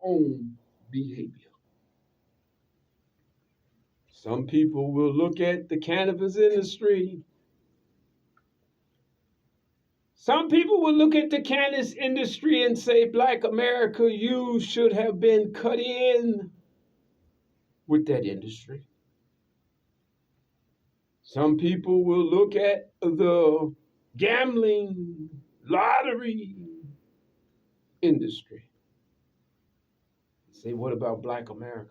own behavior. Some people will look at the cannabis industry. Some people will look at the cannabis industry and say, Black America, you should have been cut in with that industry. Some people will look at the gambling, lottery industry and say, what about Black America?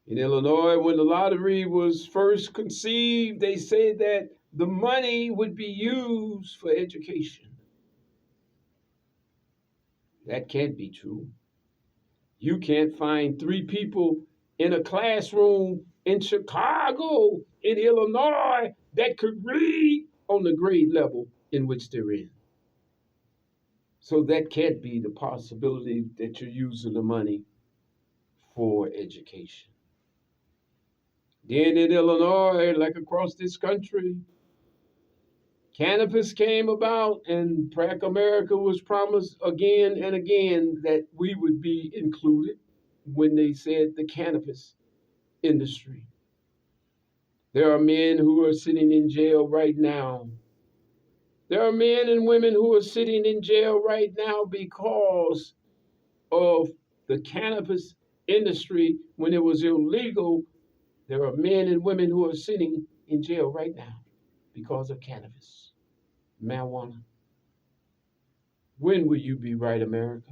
In Illinois, when the lottery was first conceived, they said that the money would be used for education. That can't be true. You can't find three people in a classroom in Chicago, in Illinois, that could read on the grade level in which they're in. So that can't be the possibility that you're using the money for education. Then in Illinois, like across this country, cannabis came about, and Black America was promised again and again that we would be included when they said the cannabis industry. There are men who are sitting in jail right now. There are men and women who are sitting in jail right now because of the cannabis industry when it was illegal. There are men and women who are sitting in jail right now because of cannabis, marijuana. When will you be right, America?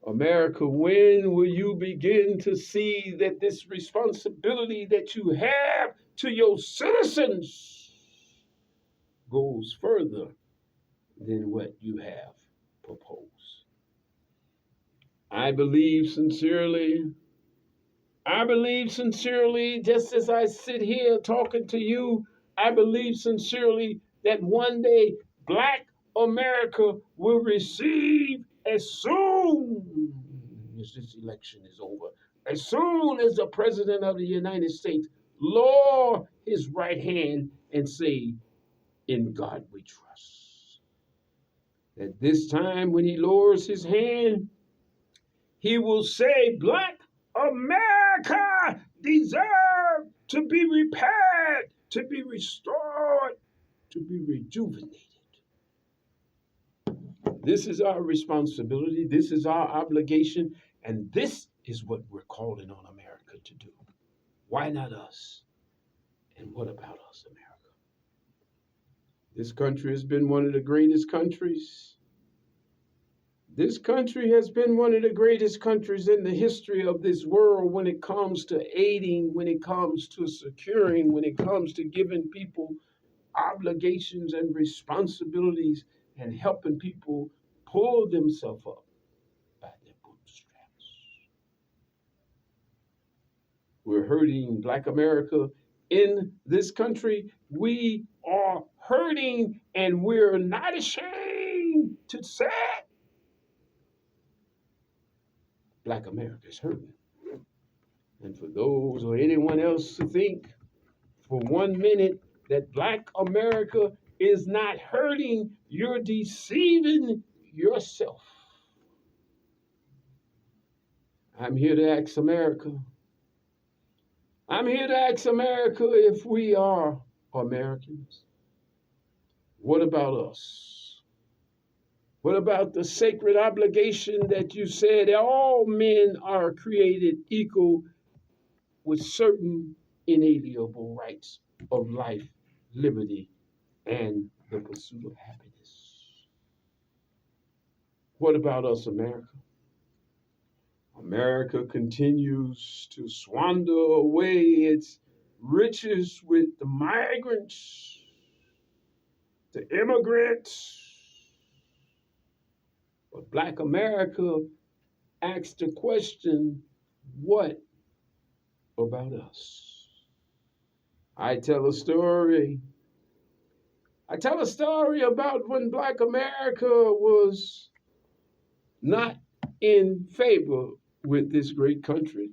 America, when will you begin to see that this responsibility that you have to your citizens goes further than what you have proposed? I believe sincerely, just as I sit here talking to you, I believe sincerely that one day Black America will receive, as soon as this election is over, as soon as the President of the United States lower his right hand and say, in God we trust. At this time, when he lowers his hand, he will say, Black America deserve to be repaired, to be restored, to be rejuvenated. This is our responsibility. This is our obligation. And this is what we're calling on America to do. Why not us? And what about us, America? This country has been one of the greatest countries. This country has been one of the greatest countries in the history of this world when it comes to aiding, when it comes to securing, when it comes to giving people obligations and responsibilities and helping people pull themselves up by their bootstraps. We're hurting Black America in this country. We are hurting, and we're not ashamed to say it. Black America is hurting. And for those or anyone else to think for 1 minute that Black America is not hurting, you're deceiving yourself. I'm here to ask America. I'm here to ask America if we are Americans. What about us? What about the sacred obligation that you said all men are created equal with certain inalienable rights of life, liberty, and the pursuit of happiness? What about us, America? America continues to squander away its riches with the migrants, the immigrants. But Black America asks the question, what about us? I tell a story about when Black America was not in favor with this great country.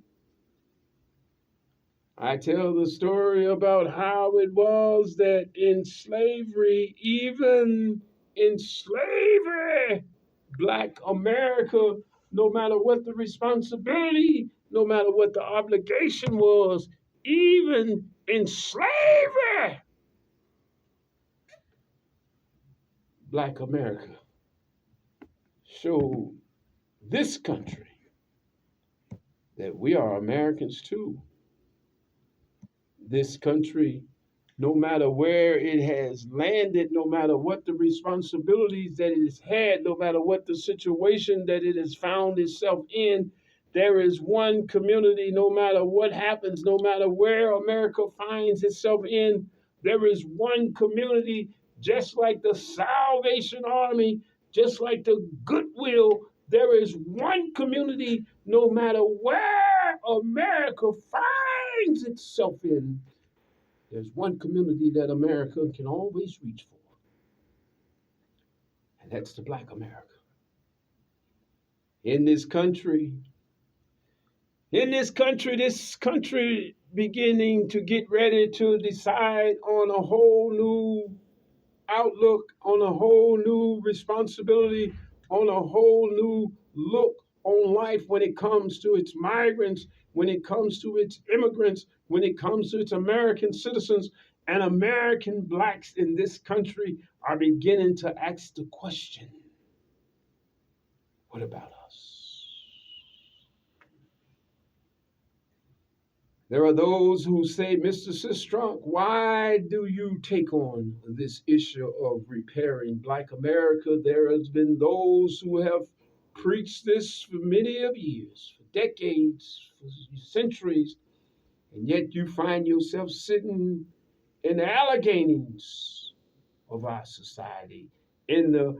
I tell the story about how it was that in slavery, even in slavery, Black America, no matter what the responsibility, no matter what the obligation was, even in slavery, Black America showed this country that we are Americans too. This country, no matter where it has landed, no matter what the responsibilities that it has had, no matter what the situation that it has found itself in, there is one community, no matter what happens, no matter where America finds itself in, there is one community, just like the Salvation Army, just like the Goodwill, there is one community, no matter where America finds itself in. There's one community that America can always reach for, and that's the Black America. In this country, this country beginning to get ready to decide on a whole new outlook, on a whole new responsibility, on a whole new look on life when it comes to its migrants, when it comes to its immigrants, when it comes to its American citizens. And American blacks in this country are beginning to ask the question, what about us? There are those who say, Mr. Sistrunk, why do you take on this issue of repairing Black America? There has been those who have preached this for many of years, for decades, for centuries, and yet you find yourself sitting in the Alleghanies of our society, in the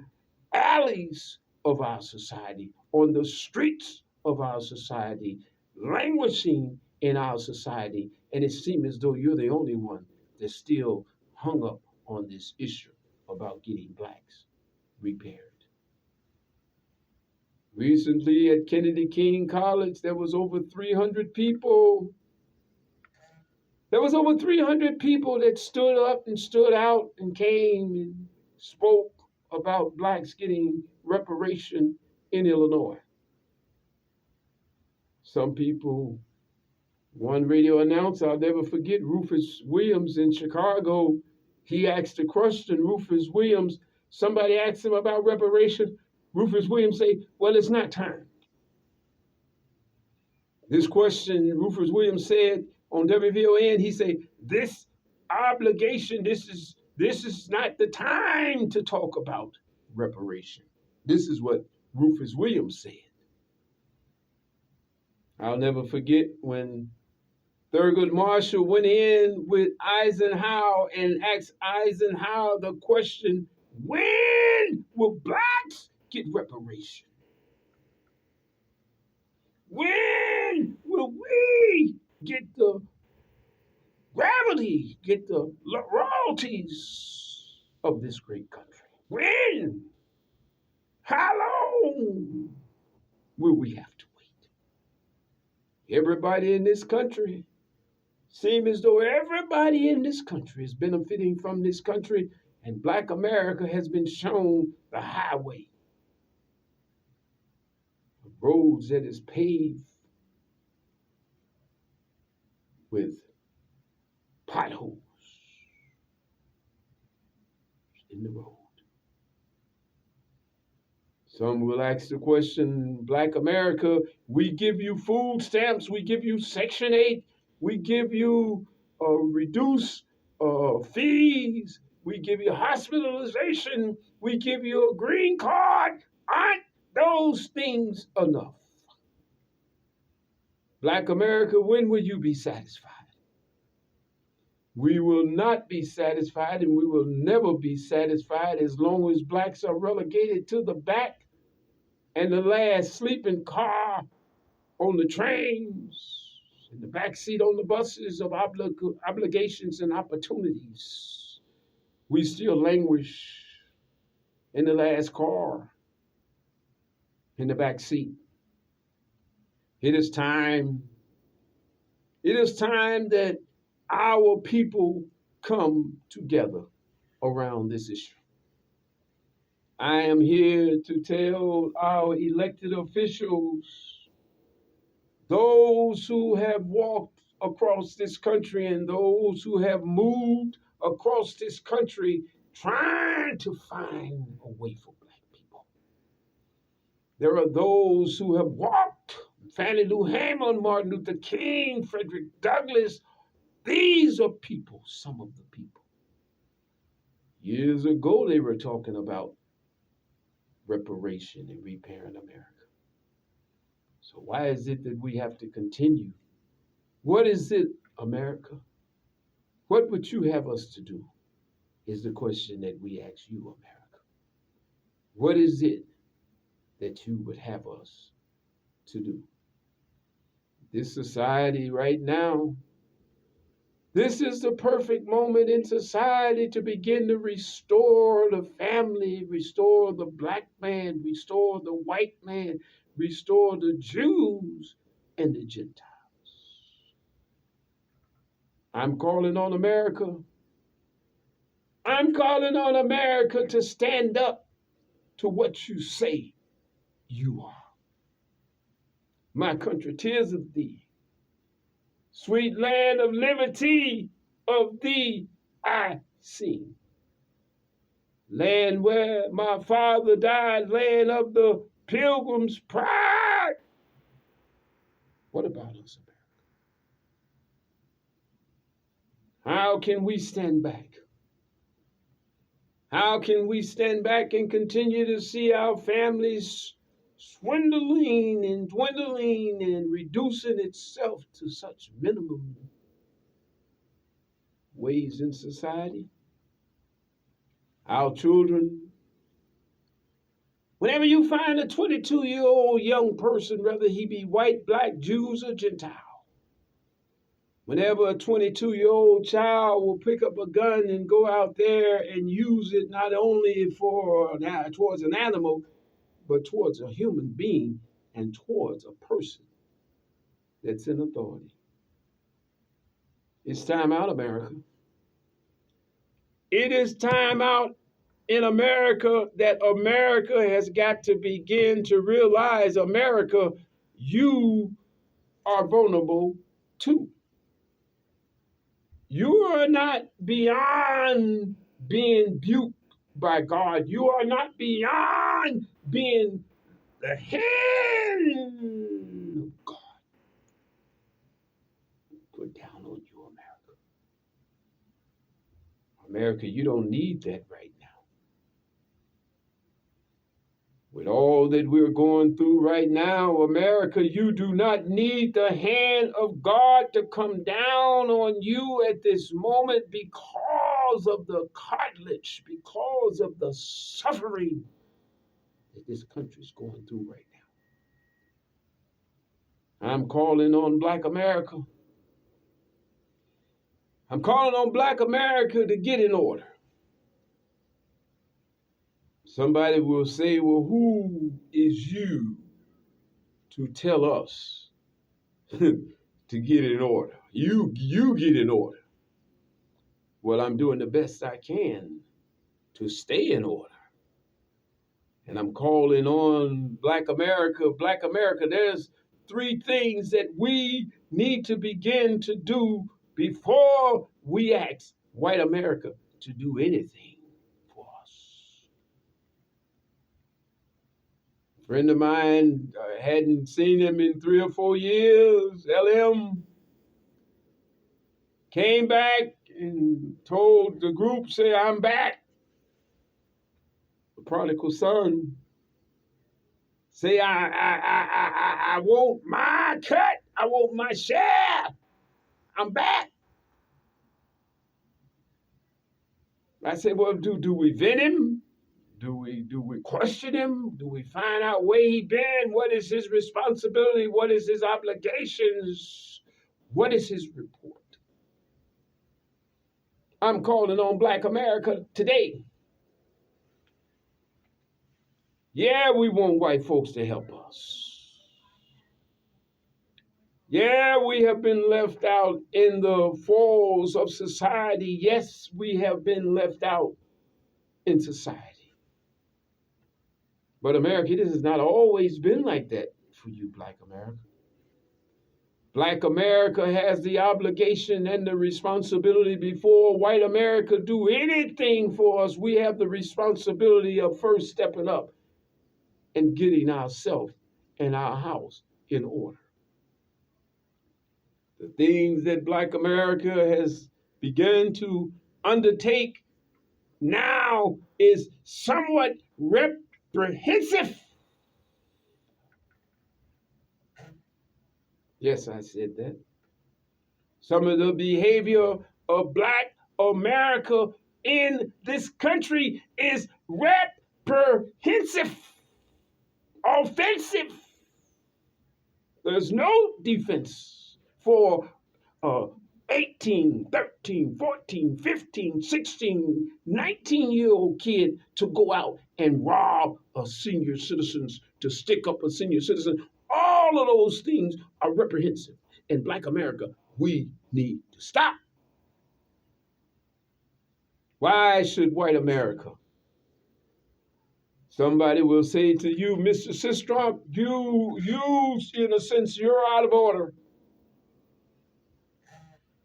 alleys of our society, on the streets of our society, languishing in our society, and it seems as though you're the only one that's still hung up on this issue about getting blacks repaired. Recently at Kennedy King College, there was over 300 people. There was over 300 people that stood up and stood out and came and spoke about blacks getting reparation in Illinois. Some people, one radio announcer, I'll never forget, Rufus Williams in Chicago, he asked a question, Rufus Williams, somebody asked him about reparation. Rufus Williams said, well, it's not time. This question, Rufus Williams said on WVON, he said, this obligation, this is not the time to talk about reparation. This is what Rufus Williams said. I'll never forget when Thurgood Marshall went in with Eisenhower and asked Eisenhower the question, when will blacks get reparation? When will we get the gravity, get the royalties of this great country? When? How long will we have to wait? Everybody in this country seems as though everybody in this country is benefiting from this country, and Black America has been shown the highway, the roads that is paved with potholes in the road. Some will ask the question, Black America, we give you food stamps, we give you Section 8, we give you reduced fees, we give you hospitalization, we give you a green card. Aren't those things enough? Black America, when will you be satisfied? We will not be satisfied, and we will never be satisfied as long as blacks are relegated to the back and the last sleeping car on the trains, in the back seat on the buses of obligations and opportunities. We still languish in the last car, in the back seat. It is time that our people come together around this issue. I am here to tell our elected officials, those who have walked across this country and those who have moved across this country trying to find a way for black people. There are those who have walked, Fannie Lou Hamer, Martin Luther King, Frederick Douglass. These are people, some of the people. Years ago, they were talking about reparation and repairing America. So why is it that we have to continue? What is it, America? What would you have us to do? Is the question that we ask you, America. What is it that you would have us to do? This society right now, this is the perfect moment in society to begin to restore the family, restore the black man, restore the white man, restore the Jews and the Gentiles. I'm calling on America. I'm calling on America to stand up to what you say you are. My country, tears of thee, sweet land of liberty, of thee I sing. Land where my father died, land of the pilgrim's pride. What about us, America? How can we stand back? How can we stand back and continue to see our families swindling and dwindling and reducing itself to such minimum ways in society? Our children, whenever you find a 22-year-old young person, whether he be white, black, Jews, or Gentile, whenever a 22-year-old child will pick up a gun and go out there and use it not only towards an animal, but towards a human being and towards a person that's in authority. It's time out, America. It is time out in America that America has got to begin to realize, America, you are vulnerable too. You are not beyond being buked by God. You are not beyond being the hand of God put down on you, America. America, you don't need that right now. With all that we're going through right now, America, you do not need the hand of God to come down on you at this moment because of the cartilage, because of the suffering that this country's going through right now. I'm calling on Black America. I'm calling on Black America to get in order. Somebody will say, well, who is you to tell us to get in order? You get in order. Well, I'm doing the best I can to stay in order. And I'm calling on Black America. Black America, there's 3 things that we need to begin to do before we ask white America to do anything for us. A friend of mine, I hadn't seen him in 3 or 4 years, LM, came back and told the group, say, I'm back. The prodigal son, say, I want my cut. I want my share. I'm back. I said, well, do we vent him? Do we question him? Do we find out where he been? What is his responsibility? What is his obligations? What is his report? I'm calling on Black America today. Yeah, we want white folks to help us. Yeah, we have been left out in the falls of society. Yes, we have been left out in society. But America, it has not always been like that for you, Black America. Black America has the obligation and the responsibility before white America do anything for us. We have the responsibility of first stepping up and getting ourselves and our house in order. The things that Black America has begun to undertake now is somewhat reprehensible. Yes, I said that. Some of the behavior of Black America in this country is reprehensible, offensive. There's no defense for 18, 13, 14, 15, 16, 19-year-old kid to go out and rob a senior citizens, to stick up a senior citizen. All of those things are reprehensible. In Black America, we need to stop. Why should white America? Somebody will say to you, Mr. Sistrunk, you, in a sense, you're out of order.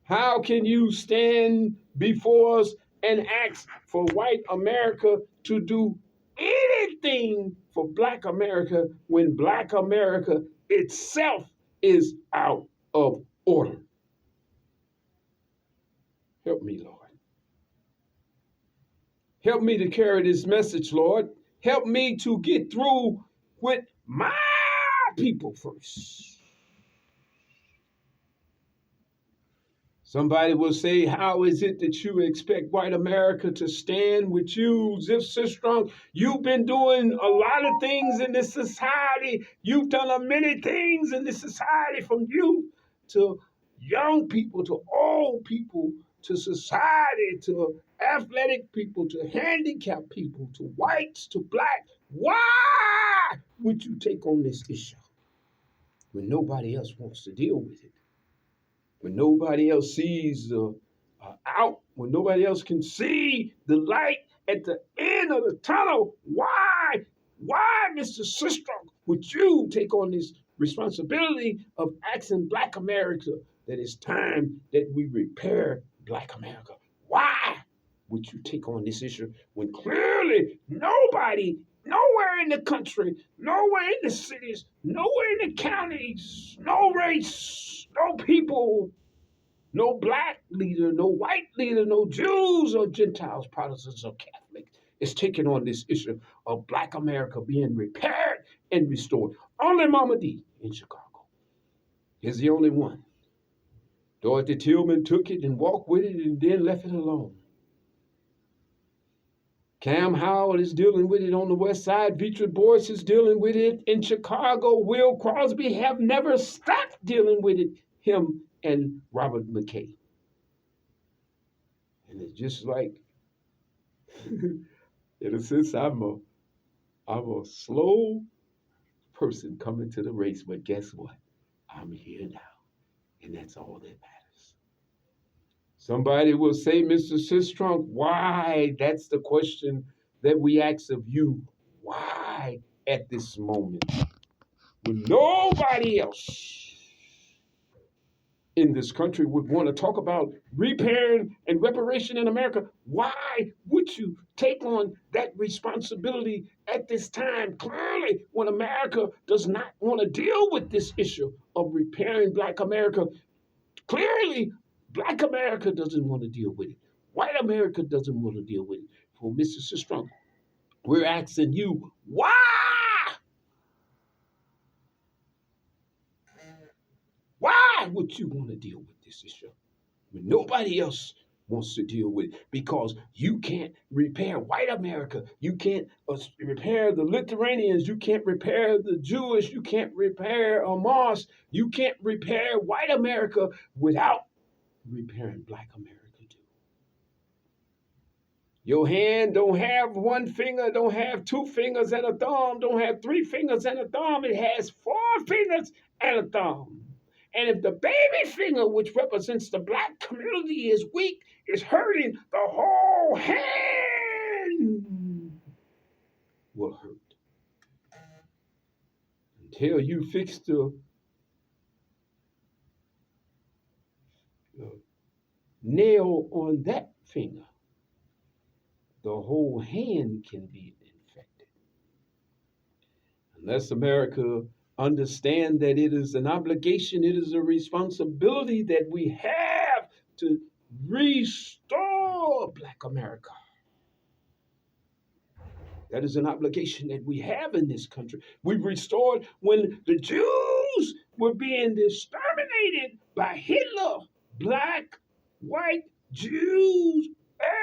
How can you stand before us and ask for white America to do anything for Black America when Black America itself is out of order? Help me, Lord. Help me to carry this message, Lord. Help me to get through with my people first. Somebody will say, how is it that you expect white America to stand with you, Ziffzone? You've been doing a lot of things in this society. You've done many things in this society, from youth to young people, to old people, to society, to athletic people, to handicapped people, to whites, to Black. Why would you take on this issue when nobody else wants to deal with it? When nobody else sees out, when nobody else can see the light at the end of the tunnel? Why, Mr. Sistrunk, would you take on this responsibility of asking Black America that it's time that we repair Black America? Why would you take on this issue when clearly nobody, nowhere in the country, nowhere in the cities, nowhere in the counties, no race, no people, no Black leader, no white leader, no Jews or Gentiles, Protestants or Catholics is taking on this issue of Black America being repaired and restored? Only Mama D in Chicago is the only one. Dorothy Tillman took it and walked with it and then left it alone. Cam Howard is dealing with it on the west side. Beatrice Boyce is dealing with it in Chicago. Will Crosby have never stopped dealing with it, him and Robert McKay. And it's just like, in a sense, I'm a slow person coming to the race, but guess what? I'm here now, and that's all that matters. Somebody will say, Mr. Sistrunk, why? That's the question that we ask of you. Why at this moment, when nobody else in this country would want to talk about repairing and reparation in America, why would you take on that responsibility at this time? Clearly, when America does not want to deal with this issue of repairing Black America, clearly, Black America doesn't want to deal with it. White America doesn't want to deal with it. For Mr. Sistrunk, we're asking you, why? Why would you want to deal with this issue when nobody else wants to deal with it? Because you can't repair white America. You can't repair the Lithuanians. You can't repair the Jewish. You can't repair Amos. You can't repair white America without repairing Black America too. Your hand don't have one finger, don't have two fingers and a thumb, don't have three fingers and a thumb. It has four fingers and a thumb. And if the baby finger, which represents the Black community, is weak, it's hurting, the whole hand will hurt. until you fix the nail on that finger, the whole hand can be infected. Unless America understand that it is an obligation, it is a responsibility that we have to restore Black America. That is an obligation that we have in this country. We restored when the Jews were being exterminated by Hitler. Black, white, Jews,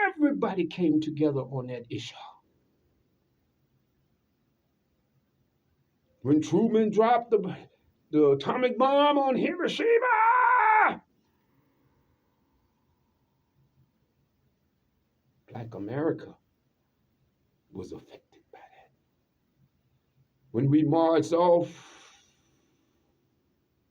everybody came together on that issue. When Truman dropped the atomic bomb on Hiroshima, Black America was affected by that. When we marched off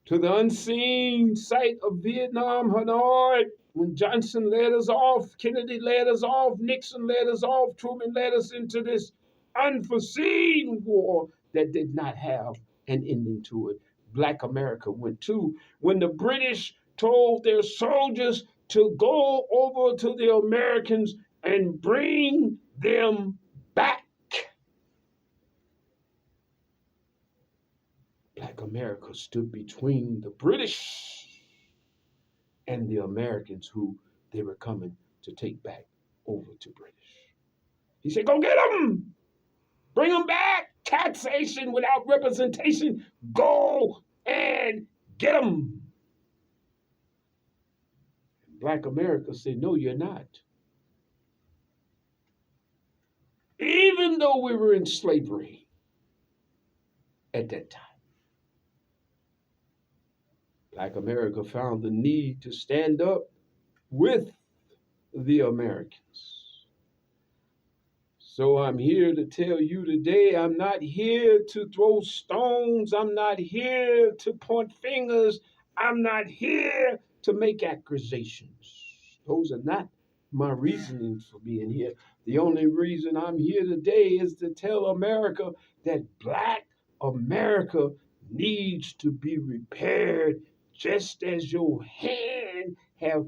to the unseen site of Vietnam, Hanoi, when Johnson led us off, Kennedy led us off, Nixon led us off, Truman led us into this unforeseen war that did not have an ending to it. Black America went too. When the British told their soldiers to go over to the Americans and bring them back, Black America stood between the British and the Americans who they were coming to take back over to British. He said, go get them! Bring them back! Taxation without representation. Go and get them! Black America said, no, you're not. Even though we were in slavery at that time, Black America found the need to stand up with the Americans. So I'm here to tell you today, I'm not here to throw stones. I'm not here to point fingers. I'm not here to make accusations. Those are not my reasonings for being here. The only reason I'm here today is to tell America that Black America needs to be repaired, just as your hand have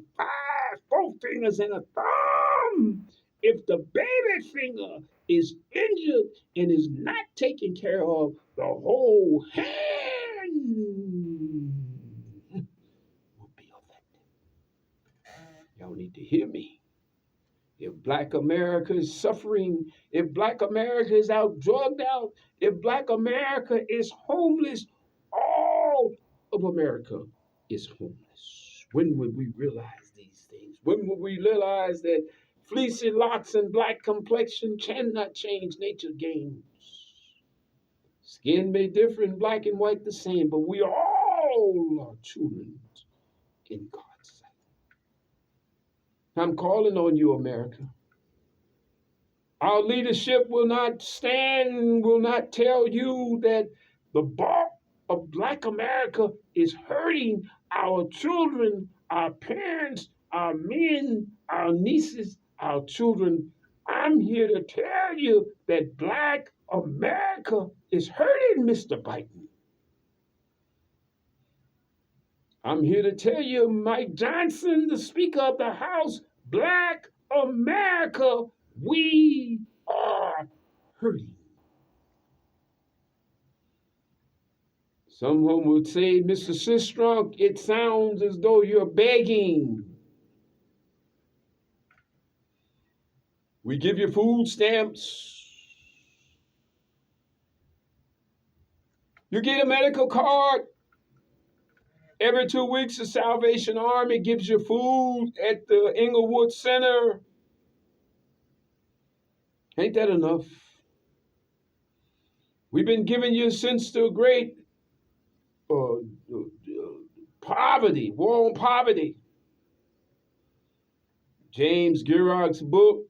four fingers and a thumb. If the baby finger is injured and is not taken care of, the whole hand will be affected. Y'all need to hear me. If Black America is suffering, if Black America is out drugged out, if Black America is homeless, all of America is homeless. When would we realize these things? When would we realize that fleecy locks and black complexion cannot change nature's games? Skin may differ in black and white the same, but we all are children in God's sight. I'm calling on you, America. Our leadership will not stand, will not tell you that the bulk of Black America is hurting our children, our parents, our men, our nieces, our children. I'm here to tell you that Black America is hurting, Mr. Biden. I'm here to tell you, Mike Johnson, the Speaker of the House, Black America, we are hurting. Someone would say, Mr. Sistrunk, it sounds as though you're begging. We give you food stamps. You get a medical card. Every 2 weeks, the Salvation Army gives you food at the Inglewood Center. Ain't that enough? We've been giving you since the great poverty, war on poverty. James Gurok's book,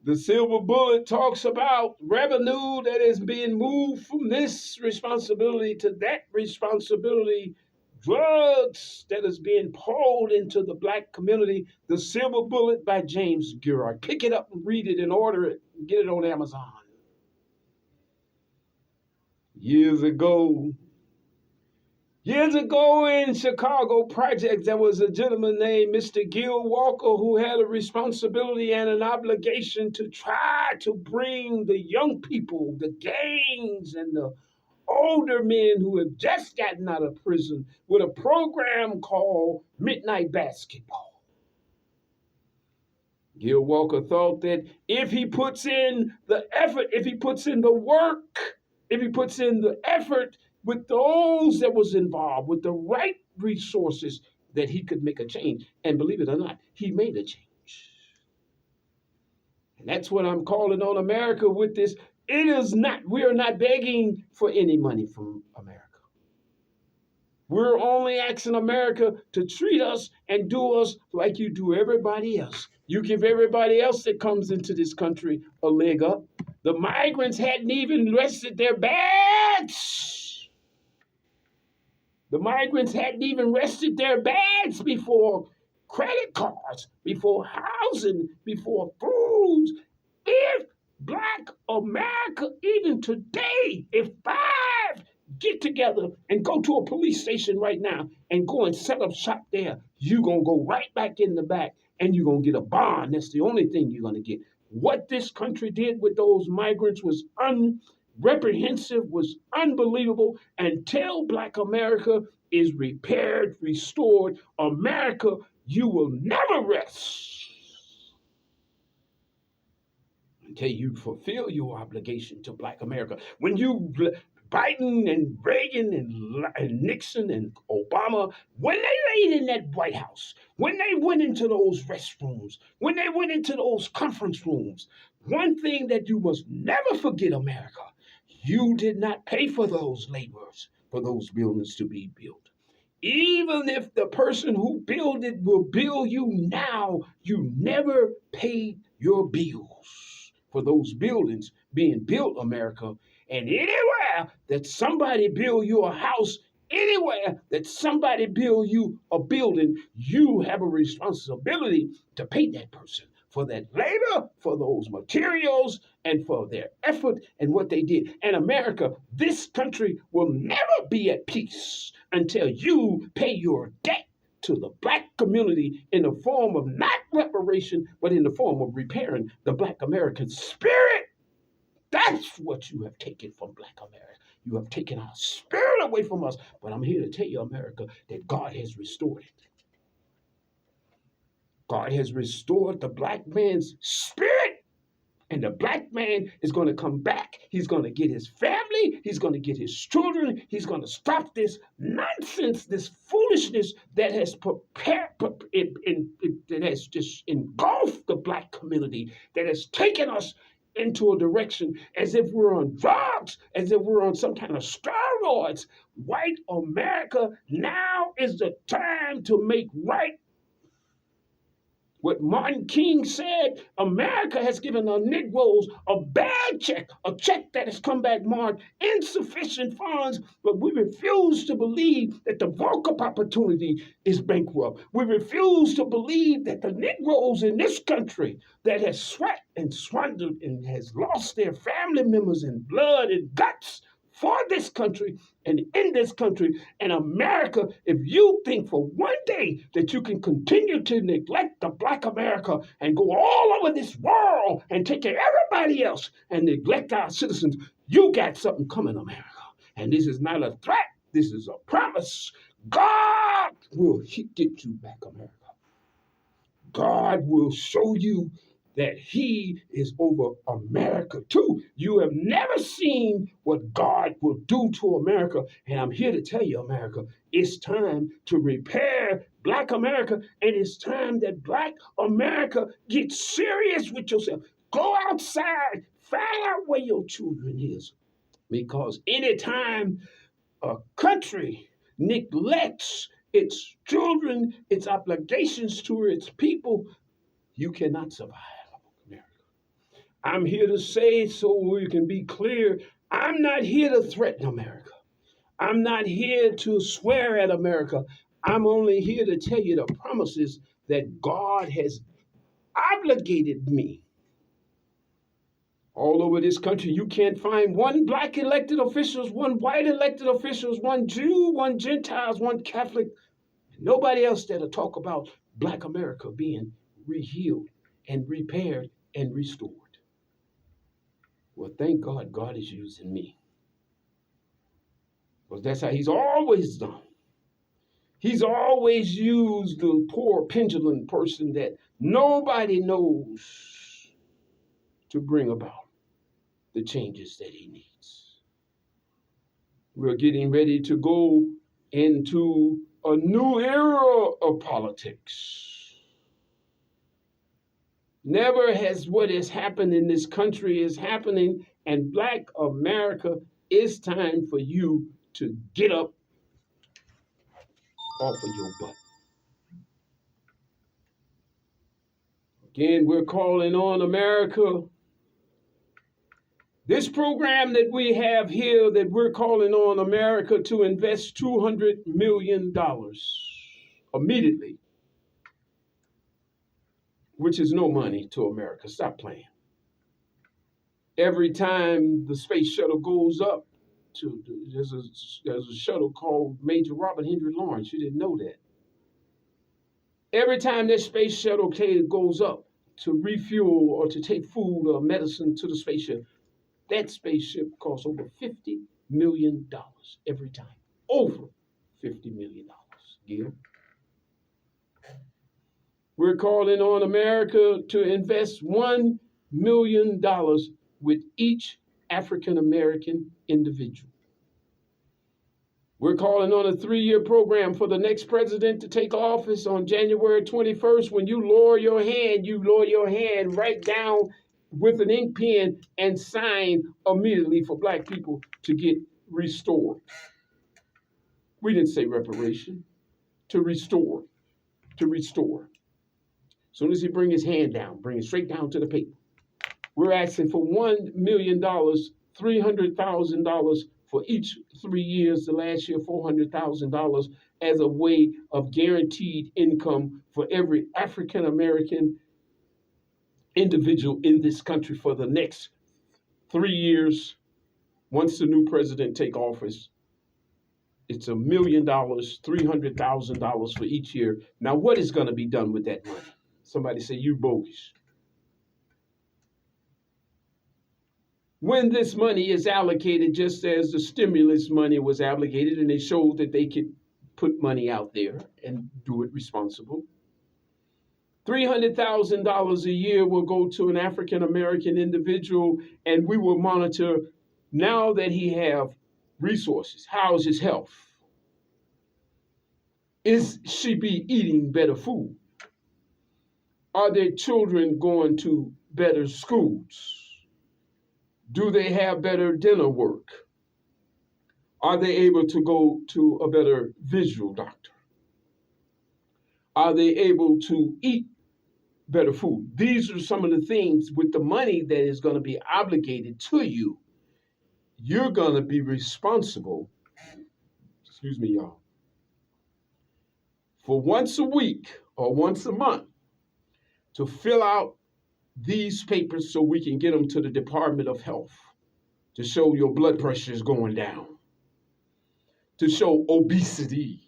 The Silver Bullet, talks about revenue that is being moved from this responsibility to that responsibility, drugs that is being poured into the Black community. The Silver Bullet by James Gurok. Pick it up and read it and order it and get it on Amazon. Years ago, Years ago in Chicago projects, there was a gentleman named Mr. Gil Walker who had a responsibility and an obligation to try to bring the young people, the gangs, and the older men who have just gotten out of prison with a program called Midnight Basketball. Gil Walker thought that if he puts in the effort, if he puts in the work, if he puts in the effort with those that was involved, with the right resources, that he could make a change. And believe it or not, he made a change. And that's what I'm calling on America with this. It is not, we are not begging for any money from America. We're only asking America to treat us and do us like you do everybody else. You give everybody else that comes into this country a leg up. The migrants hadn't even rested their bags. The migrants hadn't even rested their bags before credit cards, before housing, before foods. If Black America, even today, if five get together and go to a police station right now and go and set up shop there, you're going to go right back in the back and you're going to get a bond. That's the only thing you're going to get. What this country did with those migrants was reprehensive, was unbelievable. Until Black America is repaired, restored, America, you will never rest until you fulfill your obligation to Black America. When you, Biden and Reagan and Nixon and Obama, when they laid in that White House, when they went into those restrooms, when they went into those conference rooms, one thing that you must never forget, America, you did not pay for those laborers, for those buildings to be built. Even if the person who built it will bill you now, you never paid your bills for those buildings being built, America. And anywhere that somebody build you a house, anywhere that somebody build you a building, you have a responsibility to pay that person for that labor, for those materials, and for their effort and what they did. And America, this country will never be at peace until you pay your debt to the Black community in the form of not reparation, but in the form of repairing the Black American spirit. That's what you have taken from Black America. You have taken our spirit away from us. But I'm here to tell you, America, that God has restored it. God has restored the Black man's spirit. And the Black man is going to come back. He's going to get his family. He's going to get his children. He's going to stop this nonsense, this foolishness that has that has just engulfed the Black community, that has taken us into a direction as if we're on drugs, as if we're on some kind of steroids. White America, now is the time to make right what Martin King said. America has given the Negroes a bad check, a check that has come back marked insufficient funds, but we refuse to believe that the Volcker opportunity is bankrupt. We refuse to believe that the Negroes in this country that has sweat and squandered and has lost their family members in blood and guts for this country and in this country and America, if you think for one day that you can continue to neglect the Black America and go all over this world and take care of everybody else and neglect our citizens, you got something coming, America. And this is not a threat. This is a promise. God will get you back, America. God will show you that he is over America too. You have never seen what God will do to America. And I'm here to tell you, America, it's time to repair Black America. And it's time that Black America gets serious with yourself. Go outside, find out where your children is. Because anytime a country neglects its children, its obligations to its people, you cannot survive. I'm here to say, so we can be clear, I'm not here to threaten America. I'm not here to swear at America. I'm only here to tell you the promises that God has obligated me All over this country, you can't find one black elected officials, one white elected officials, one Jew, one Gentiles, one Catholic, nobody else that'll talk about black America being rehealed and repaired and restored. Well, thank God, God is using me. Because that's how he's always done. He's always used the poor pendulum person that nobody knows to bring about the changes that he needs. We're getting ready to go into a new era of politics. Never has what has happened in this country is happening, and Black America, it's time for you to get up off of your butt. Again, we're calling on America. This program that we have here, that we're calling on America to invest $200 million immediately, which is no money to America. Stop playing. Every time the space shuttle goes up, there's a shuttle called Major Robert Henry Lawrence. You didn't know that. Every time that space shuttle goes up to refuel or to take food or medicine to the spaceship, that spaceship costs over $50 million every time. Over $50 million. Gil. We're calling on America to invest $1 million with each African American individual. We're calling on a 3-year program for the next president to take office on January 21st. When you lower your hand right down with an ink pen and sign immediately for Black people to get restored. We didn't say reparation, to restore, to restore. As soon as he bring his hand down, bring it straight down to the paper. We're asking for $1 million, $300,000 for each 3 years, the last year $400,000 as a way of guaranteed income for every African American individual in this country for the next 3 years. Once the new president take office, it's $1 million, $300,000 for each year. Now, what is going to be done with that money? Somebody say, you bogus. When this money is allocated, just as the stimulus money was allocated, and they showed that they could put money out there and do it responsible, $300,000 a year will go to an African American individual, and we will monitor now that he have resources. How is his health? Is she be eating better food? Are their children going to better schools? Do they have better dental work? Are they able to go to a better visual doctor? Are they able to eat better food? These are some of the things with the money that is going to be obligated to you. You're going to be responsible, excuse me, y'all, for once a week or once a month to fill out these papers so we can get them to the Department of Health to show your blood pressure is going down, to show obesity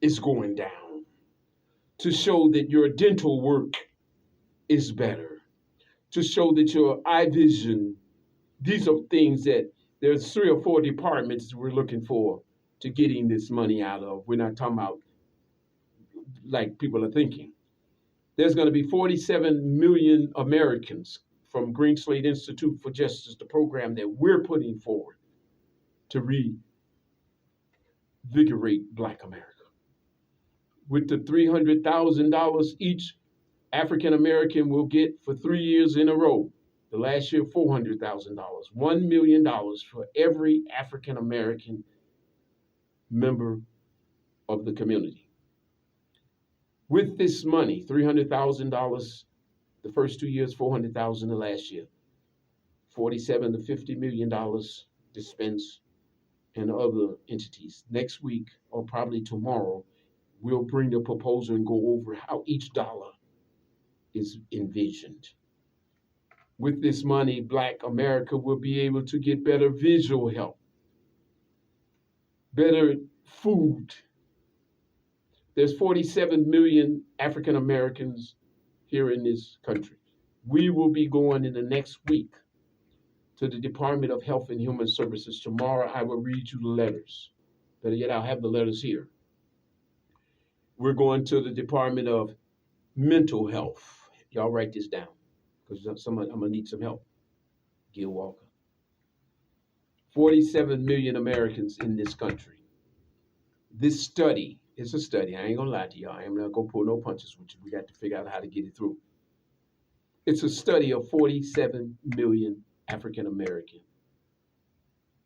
is going down, to show that your dental work is better, to show that your eye vision, these are things that there's 3 or 4 departments we're looking for to getting this money out of. We're not talking about like people are thinking. There's going to be 47 million Americans from Green Slate Institute for Justice, the program that we're putting forward to reinvigorate Black America. With the $300,000 each African American will get for 3 years in a row. The last year, $400,000, $1 million for every African American member of the community. With this money, $300,000 the first 2 years, $400,000 the last year, $47 to $50 million dispensed and other entities. Next week, or probably tomorrow, we'll bring the proposal and go over how each dollar is envisioned. With this money, Black America will be able to get better visual health, better food. There's 47 million African Americans here in this country. We will be going in the next week to the Department of Health and Human Services. Tomorrow, I will read you the letters. Better yet, I'll have the letters here. We're going to the Department of Mental Health. Y'all write this down because I'm going to need some help. Gil Walker. 47 million Americans in this country. This study is a study. I ain't going to lie to y'all. I am not going to pull no punches with you. We got to figure out how to get it through. It's a study of 47 million African American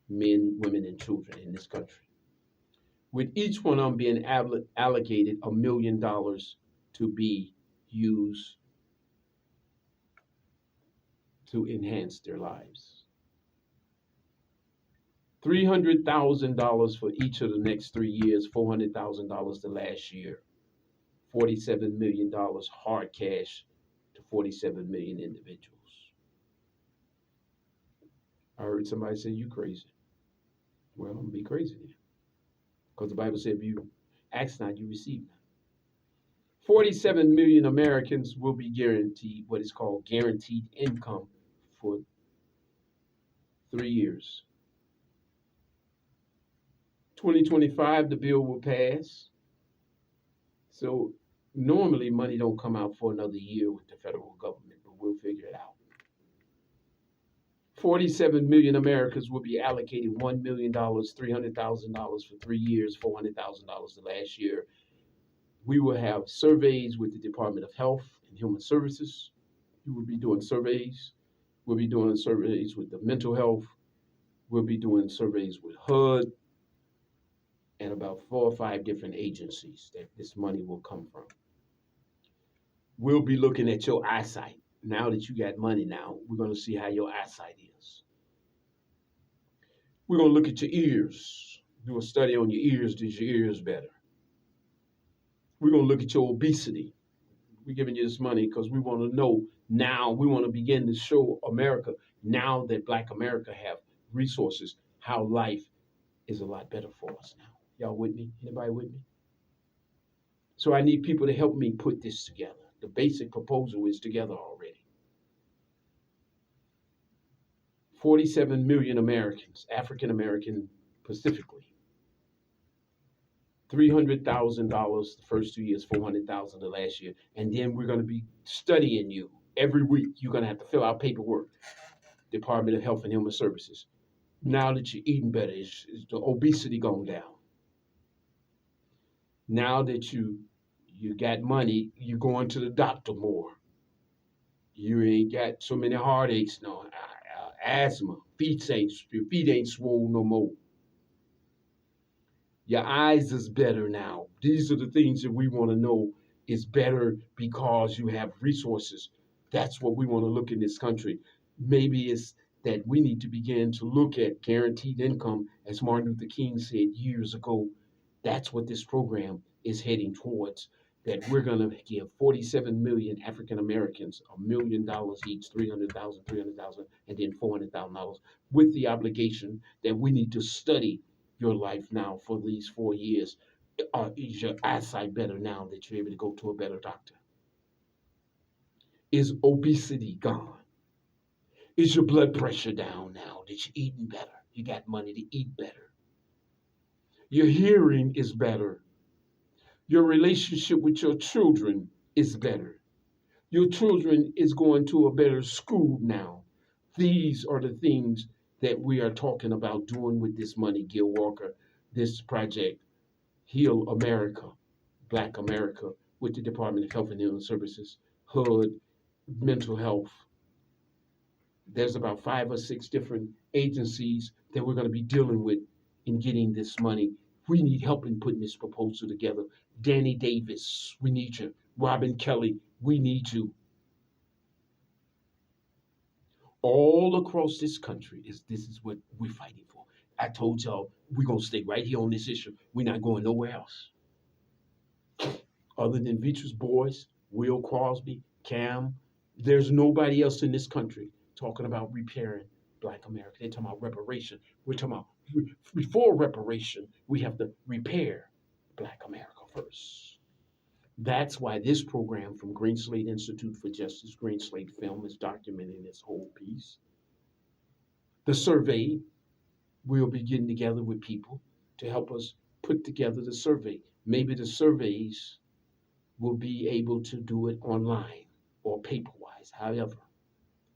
men, women, and children in this country, with each one of them being allocated $1 million to be used to enhance their lives. $300,000 for each of the next 3 years, $400,000 the last year, $47 million hard cash to 47 million individuals. I heard somebody say, "You crazy." Well, I'm going to be crazy then. Because the Bible said, if you ask not, you receive not. 47 million Americans will be guaranteed what is called guaranteed income for 3 years. 2025, the bill will pass. So normally money don't come out for another year with the federal government, but we'll figure it out. 47 million Americans will be allocated $1 million, $300,000 for 3 years, $400,000 the last year. We will have surveys with the Department of Health and Human Services. We will be doing surveys. We'll be doing surveys with the mental health. We'll be doing surveys with HUD and about 4 or 5 different agencies that this money will come from. We'll be looking at your eyesight. Now that you got money now, we're going to see how your eyesight is. We're going to look at your ears. Do a study on your ears. Is your ears better? We're going to look at your obesity. We're giving you this money because we want to know now. We want to begin to show America, now that Black America have resources, how life is a lot better for us now. Y'all with me? Anybody with me? So I need people to help me put this together. The basic proposal is together already. 47 million Americans, African American specifically. $300,000 the first 2 years, $400,000 the last year. And then we're going to be studying you every week. You're going to have to fill out paperwork. Department of Health and Human Services. Now that you're eating better, is the obesity going down? Now that you got money, you're going to the doctor more. You ain't got so many heartaches no, asthma, your feet ain't swollen no more. Your eyes is better now. These are the things that we want to know is better because you have resources. That's what we want to look in this country. Maybe it's that we need to begin to look at guaranteed income, as Martin Luther King said years ago. That's what this program is heading towards, that we're going to give 47 million African Americans $1 million each, 300,000, and then $400,000, with the obligation that we need to study your life now for these 4 years. Is your eyesight better now that you're able to go to a better doctor? Is obesity gone? Is your blood pressure down now that you're eating better? You got money to eat better. Your hearing is better. Your relationship with your children is better. Your children is going to a better school now. These are the things that we are talking about doing with this money, Gil Walker, this project, Heal America, Black America, with the Department of Health and Human Services, HUD, mental health. There's about 5 or 6 different agencies that we're going to be dealing with in getting this money. We need help in putting this proposal together. Danny Davis, we need you. Robin Kelly, we need you. All across this country, this is what we're fighting for. I told y'all we're going to stay right here on this issue. We're not going nowhere else. Other than Beatrice Boyce, Will Crosby, Cam, there's nobody else in this country talking about repairing Black America. They're talking about reparation. We're talking about before reparation, we have to repair Black America first. That's why this program from Green Slate Institute for Justice, Green Slate Film, is documenting this whole piece. The survey, we'll be getting together with people to help us put together the survey. Maybe the surveys will be able to do it online or paper-wise. However,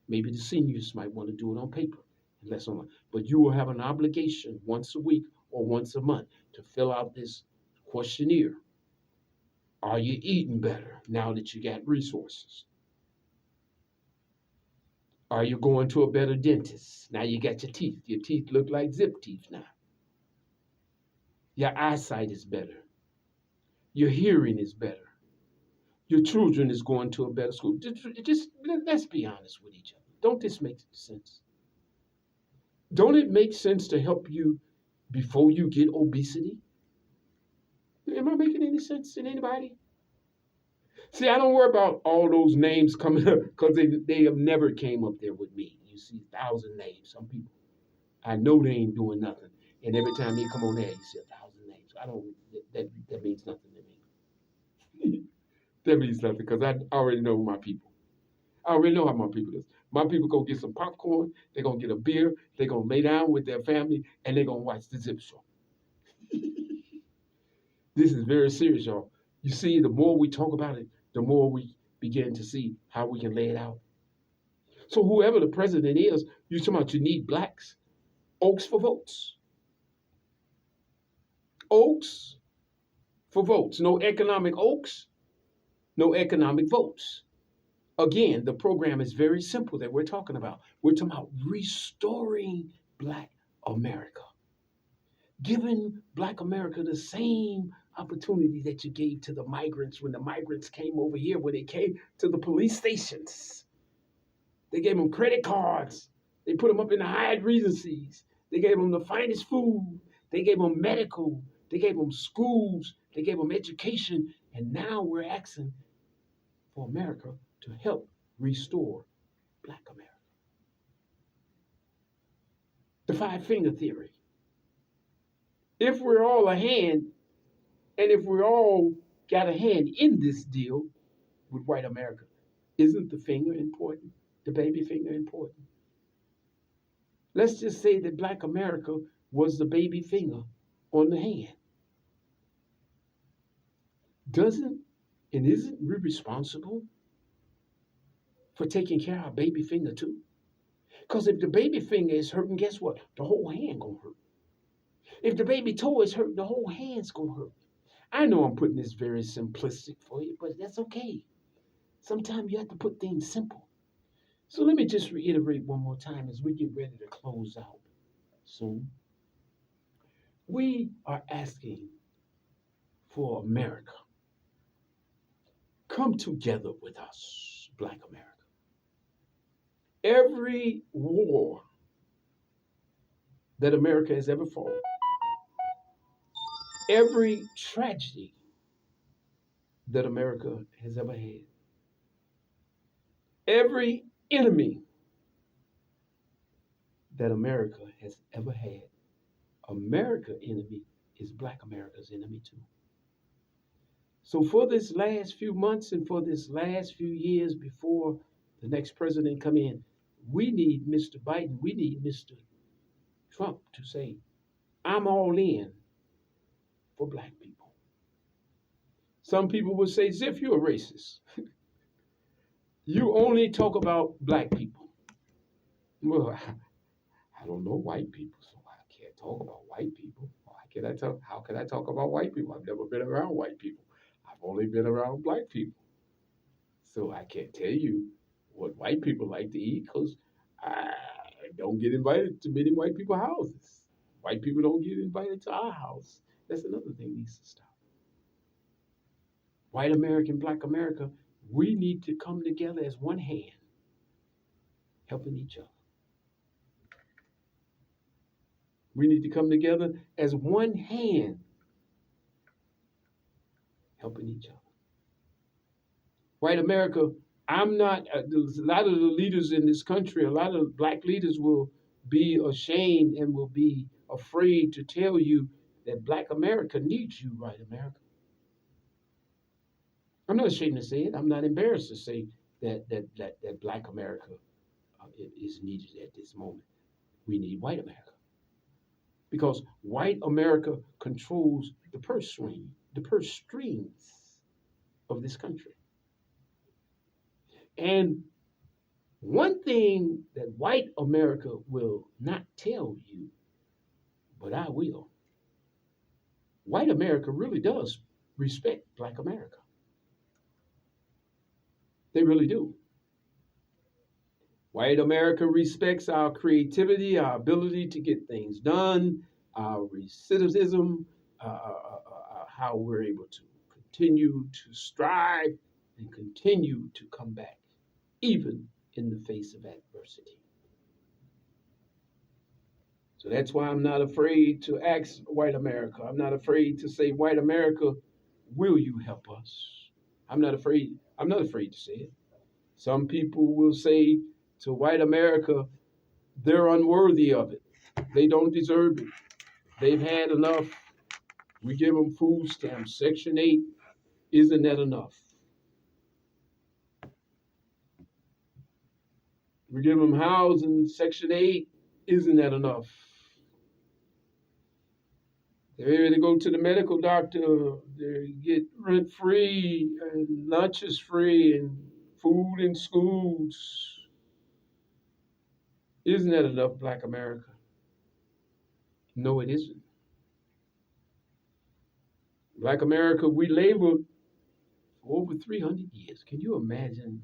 maybe the seniors might want to do it on paper and less online. But you will have an obligation once a week or once a month to fill out this questionnaire. Are you eating better now that you got resources? Are you going to a better dentist? Now you got your teeth. Your teeth look like zip teeth now. Your eyesight is better. Your hearing is better. Your children is going to a better school. Just let's be honest with each other. Don't this make sense? Don't it make sense to help you before you get obesity? Am I making any sense in anybody? See, I don't worry about all those names coming up because they have never came up there with me. You see 1,000 names. Some people, I know they ain't doing nothing. And every time they come on there, you see 1,000 names. I don't, that means nothing to me. That means nothing because I already know my people. I already know how my people is. My people go get some popcorn, they're going to get a beer, they're going to lay down with their family, and they're going to watch the Zip Show. This is very serious, y'all. You see, the more we talk about it, the more we begin to see how we can lay it out. So whoever the president is, you're talking about you need blacks, oaks for votes. Oaks for votes. No economic oaks, no economic votes. Again, the program is very simple that we're talking about. We're talking about restoring Black America, giving Black America the same opportunity that you gave to the migrants when the migrants came over here, when they came to the police stations. They gave them credit cards. They put them up in the Hyatt Regencies. They gave them the finest food. They gave them medical. They gave them schools. They gave them education. And now we're asking for America to help restore Black America. The five-finger theory. If we're all a hand, and if we're all got a hand in this deal with white America, isn't the finger important? The baby finger important? Let's just say that Black America was the baby finger on the hand. Doesn't and isn't we responsible for taking care of our baby finger too? Because if the baby finger is hurting, guess what? The whole hand gonna hurt. If the baby toe is hurting, the whole hand's gonna hurt. I know I'm putting this very simplistic for you, but that's okay. Sometimes you have to put things simple. So let me just reiterate one more time as we get ready to close out soon. We are asking for America. Come together with us, Black America. Every war that America has ever fought, every tragedy that America has ever had, every enemy that America has ever had, America's enemy is Black America's enemy too. So for this last few months and for this last few years before the next president come in, we need Mr. Biden, we need Mr. Trump to say, I'm all in for Black people. Some people would say, Ziff, you're a racist. You only talk about Black people. Well, I don't know white people, so I can't talk about white people. How can I talk about white people? I've never been around white people. I've only been around Black people. So I can't tell you what white people like to eat because I don't get invited to many white people's houses. White people don't get invited to our house. That's another thing needs to stop. White American, Black America, we need to come together as one hand, helping each other. We need to come together as one hand, helping each other. White America, I'm not, a lot of the leaders in this country, a lot of black leaders will be ashamed and will be afraid to tell you that black America needs you, white America. I'm not ashamed to say it. I'm not embarrassed to say that black America is needed at this moment. We need white America because white America controls the purse strings of this country. And one thing that white America will not tell you, but I will. White America really does respect black America. They really do. White America respects our creativity, our ability to get things done, our recidivism, how we're able to continue to strive and continue to come back, even in the face of adversity. So that's why I'm not afraid to ask white America. I'm not afraid to say, white America, will you help us? I'm not afraid. I'm not afraid to say it. Some people will say to white America, they're unworthy of it. They don't deserve it. They've had enough. We give them food stamps, Section 8. Isn't that enough? We give them housing, Section 8. Isn't that enough? They're able to go to the medical doctor. They get rent free and lunches free and food in schools. Isn't that enough, Black America? No, it isn't. Black America, we labored for over 300 years. Can you imagine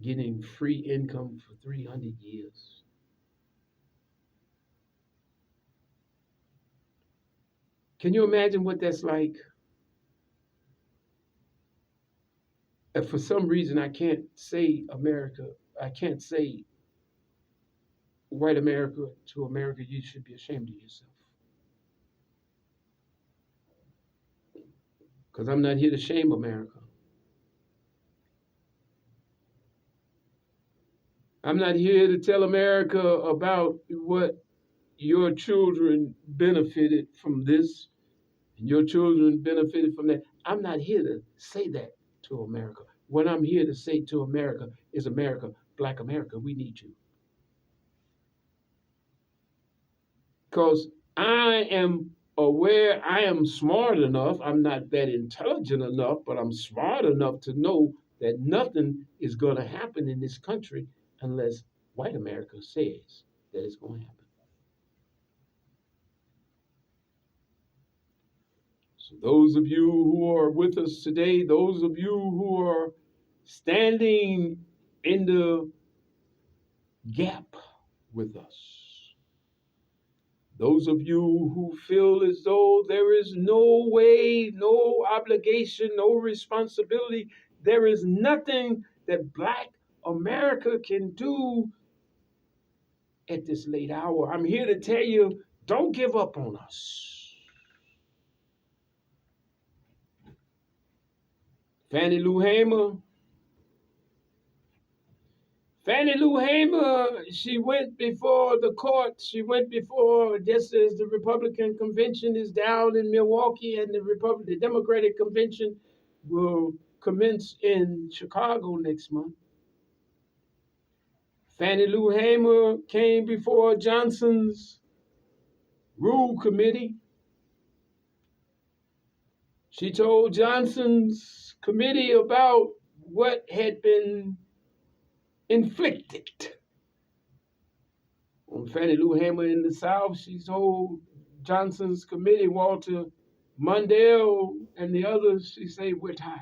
getting free income for 300 years? Can you imagine what that's like? And for some reason, I can't say America, I can't say white America to America, you should be ashamed of yourself. Because I'm not here to shame America. I'm not here to tell America about what your children benefited from this and your children benefited from that. I'm not here to say that to America. What I'm here to say to America is America, Black America, we need you. Because I am aware, I am smart enough, I'm not that intelligent enough, but I'm smart enough to know that nothing is going to happen in this country unless white America says that it's going to happen. So, those of you who are with us today, those of you who are standing in the gap with us, those of you who feel as though there is no way, no obligation, no responsibility, there is nothing that Black America can do at this late hour, I'm here to tell you, don't give up on us. Fannie Lou Hamer, she went before the court. She went before, just as the Republican convention is down in Milwaukee and the Democratic convention will commence in Chicago next month. Fannie Lou Hamer came before Johnson's Rule Committee. She told Johnson's committee about what had been inflicted on Fannie Lou Hamer in the South. She told Johnson's committee, Walter Mondale and the others, she said, we're tired.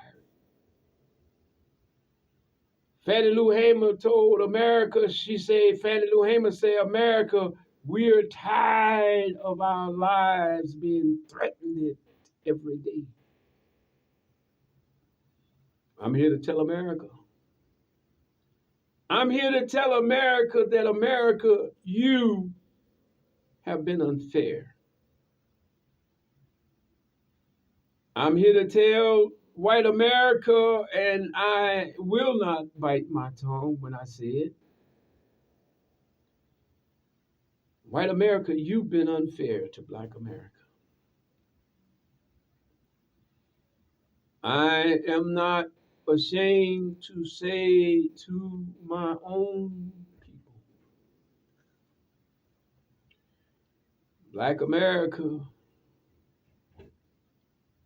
Fannie Lou Hamer told America, Fannie Lou Hamer said, America, we're tired of our lives being threatened every day. I'm here to tell America. I'm here to tell America that America, you have been unfair. I'm here to tell white America, and I will not bite my tongue when I say it. White America, you've been unfair to black America. I am not ashamed to say to my own people, black America,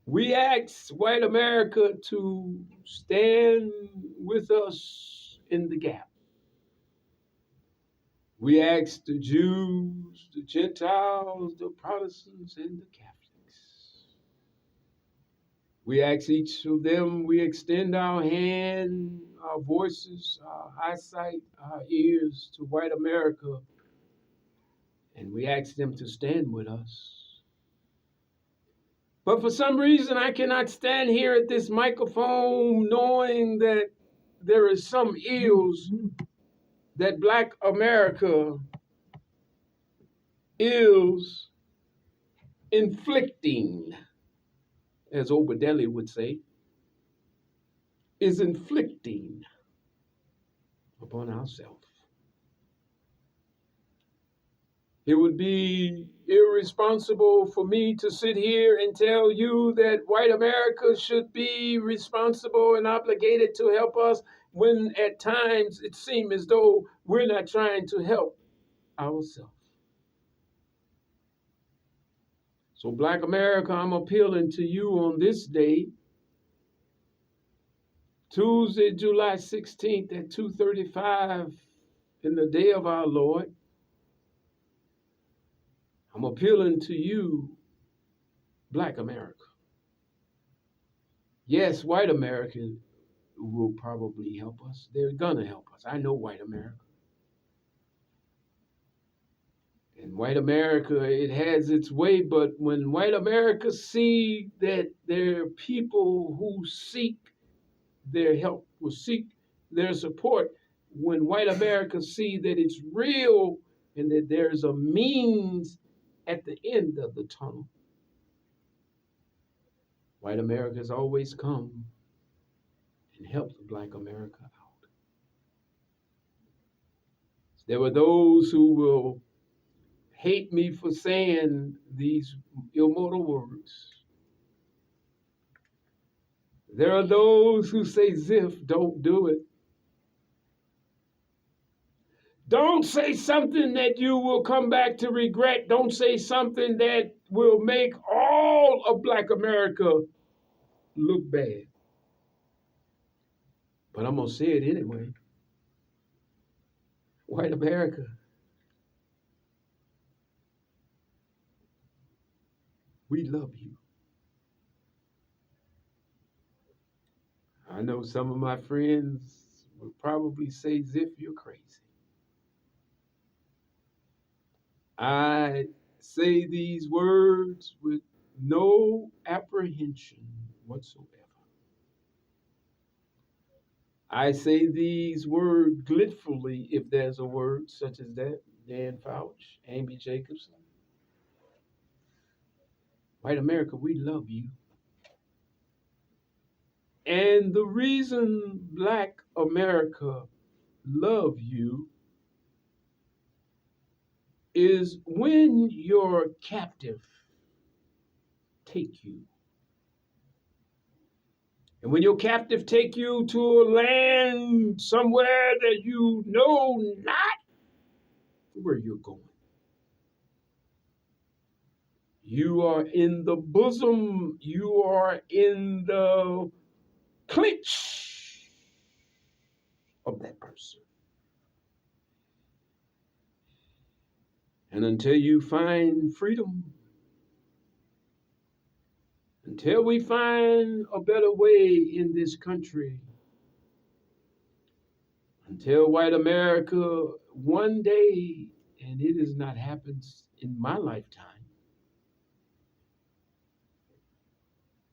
we ask white America to stand with us in the gap. We ask the Jews, the Gentiles, the Protestants, and the Catholics. We ask each of them, we extend our hand, our voices, our eyesight, our ears to white America, and we ask them to stand with us. But for some reason, I cannot stand here at this microphone knowing that there is some ills that black America is inflicting, as Obadeli would say, is inflicting upon ourselves. It would be irresponsible for me to sit here and tell you that white America should be responsible and obligated to help us when at times it seems as though we're not trying to help ourselves. So, black America, I'm appealing to you on this day, Tuesday, July 16th at 2:35 in the day of our Lord. I'm appealing to you, black America. Yes, white America will probably help us. They're gonna help us. I know white America. And white America, it has its way, but when white America see that there are people who seek their help, will seek their support, when white America see that it's real and that there's a means at the end of the tunnel, white America has always come and helped black America out. There were those who will hate me for saying these immortal words. There are those who say, Ziff, don't do it. Don't say something that you will come back to regret. Don't say something that will make all of black America look bad. But I'm going to say it anyway. White America, we love you. I know some of my friends will probably say, Ziff, you're crazy. I say these words with no apprehension whatsoever. I say these words gleefully, if there's a word such as that. Dan Fouch, Amy Jacobson. White America, we love you. And the reason black America love you is when your captive take you. And when your captive take you to a land somewhere that you know not where you're going, you are in the bosom, you are in the clinch of that person. And until you find freedom, until we find a better way in this country, until white America one day, and it has not happened in my lifetime,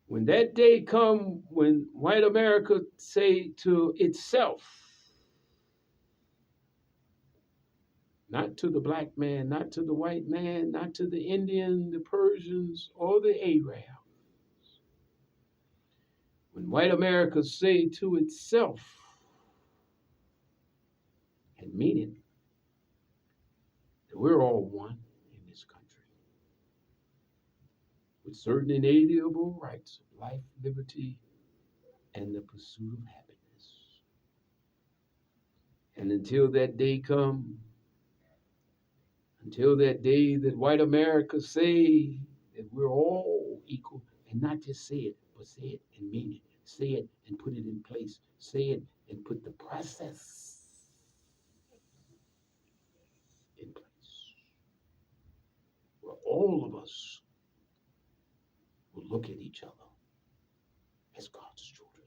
when that day come, when white America say to itself, not to the black man, not to the white man, not to the Indian, the Persians, or the Arabs, When white America say to itself and mean it, that we're all one in this country with certain inalienable rights of life, liberty, and the pursuit of happiness. And until that day come, until that day that white America say that we're all equal, and not just say it, but say it and mean it. Say it and put it in place. Say it and put the process in place. Where all of us will look at each other as God's children.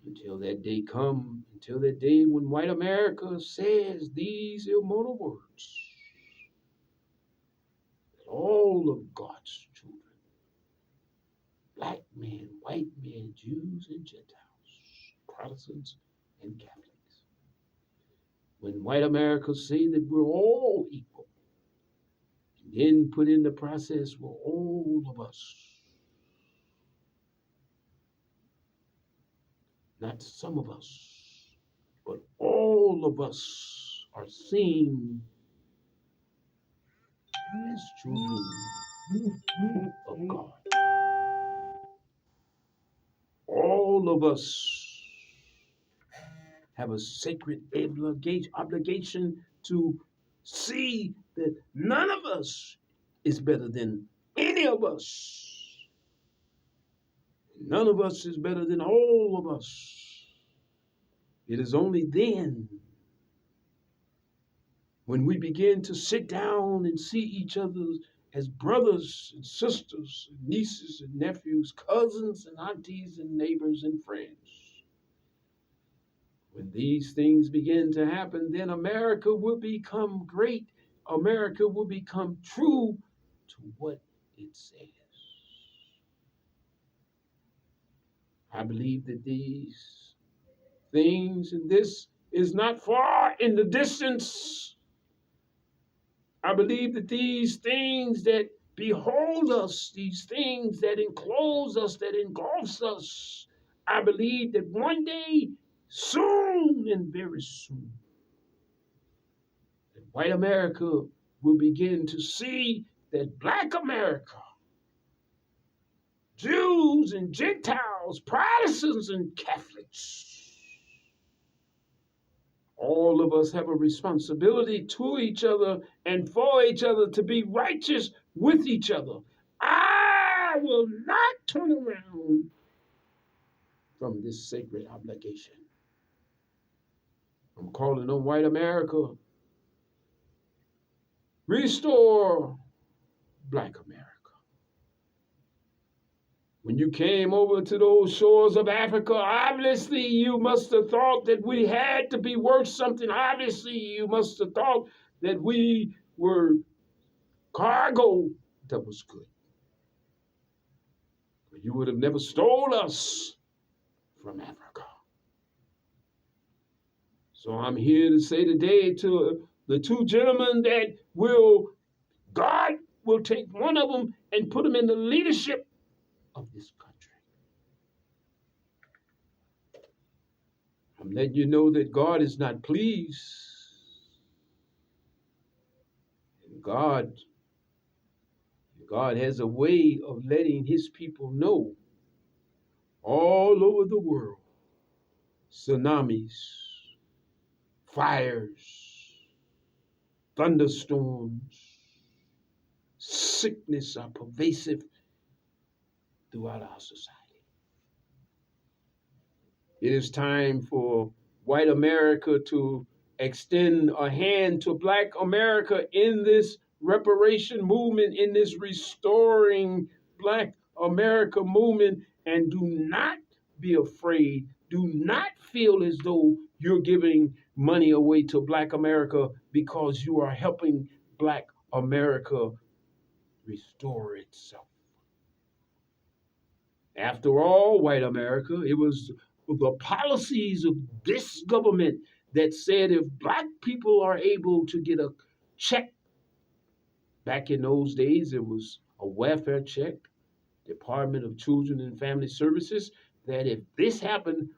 Until that day come, until that day when white America says these immortal words, that all of God's children, black men, white men, Jews and Gentiles, Protestants and Catholics, when white America say that we're all equal, and then put in the process where all of us, not some of us, but all of us are seen as children of God. All of us have a sacred obligation to see that none of us is better than any of us. None of us is better than all of us. It is only then when we begin to sit down and see each other as brothers and sisters, and nieces and nephews, cousins and aunties and neighbors and friends. When these things begin to happen, then America will become great. America will become true to what it says. I believe that these things, and this is not far in the distance. I believe that these things that behold us, these things that enclose us, that engulfs us, I believe that one day, soon and very soon, that white America will begin to see that black America, Jews and Gentiles, Protestants and Catholics, all of us have a responsibility to each other and for each other to be righteous with each other. I will not turn around from this sacred obligation. I'm calling on white America. Restore black America. When you came over to those shores of Africa, obviously you must have thought that we had to be worth something. Obviously you must have thought that we were cargo that was good. But you would have never stole us from Africa. So I'm here to say today to the two gentlemen that God will take one of them and put him in the leadership of this country. I'm letting you know that God is not pleased. And God has a way of letting his people know all over the world. Tsunamis, fires, thunderstorms, sickness are pervasive throughout our society. It is time for white America to extend a hand to black America in this reparation movement, in this restoring black America movement, and do not be afraid. Do not feel as though you're giving money away to black America because you are helping black America restore itself. After all, white America, it was the policies of this government that said if black people are able to get a check, back in those days, it was a welfare check, Department of Children and Family Services, that if this happened,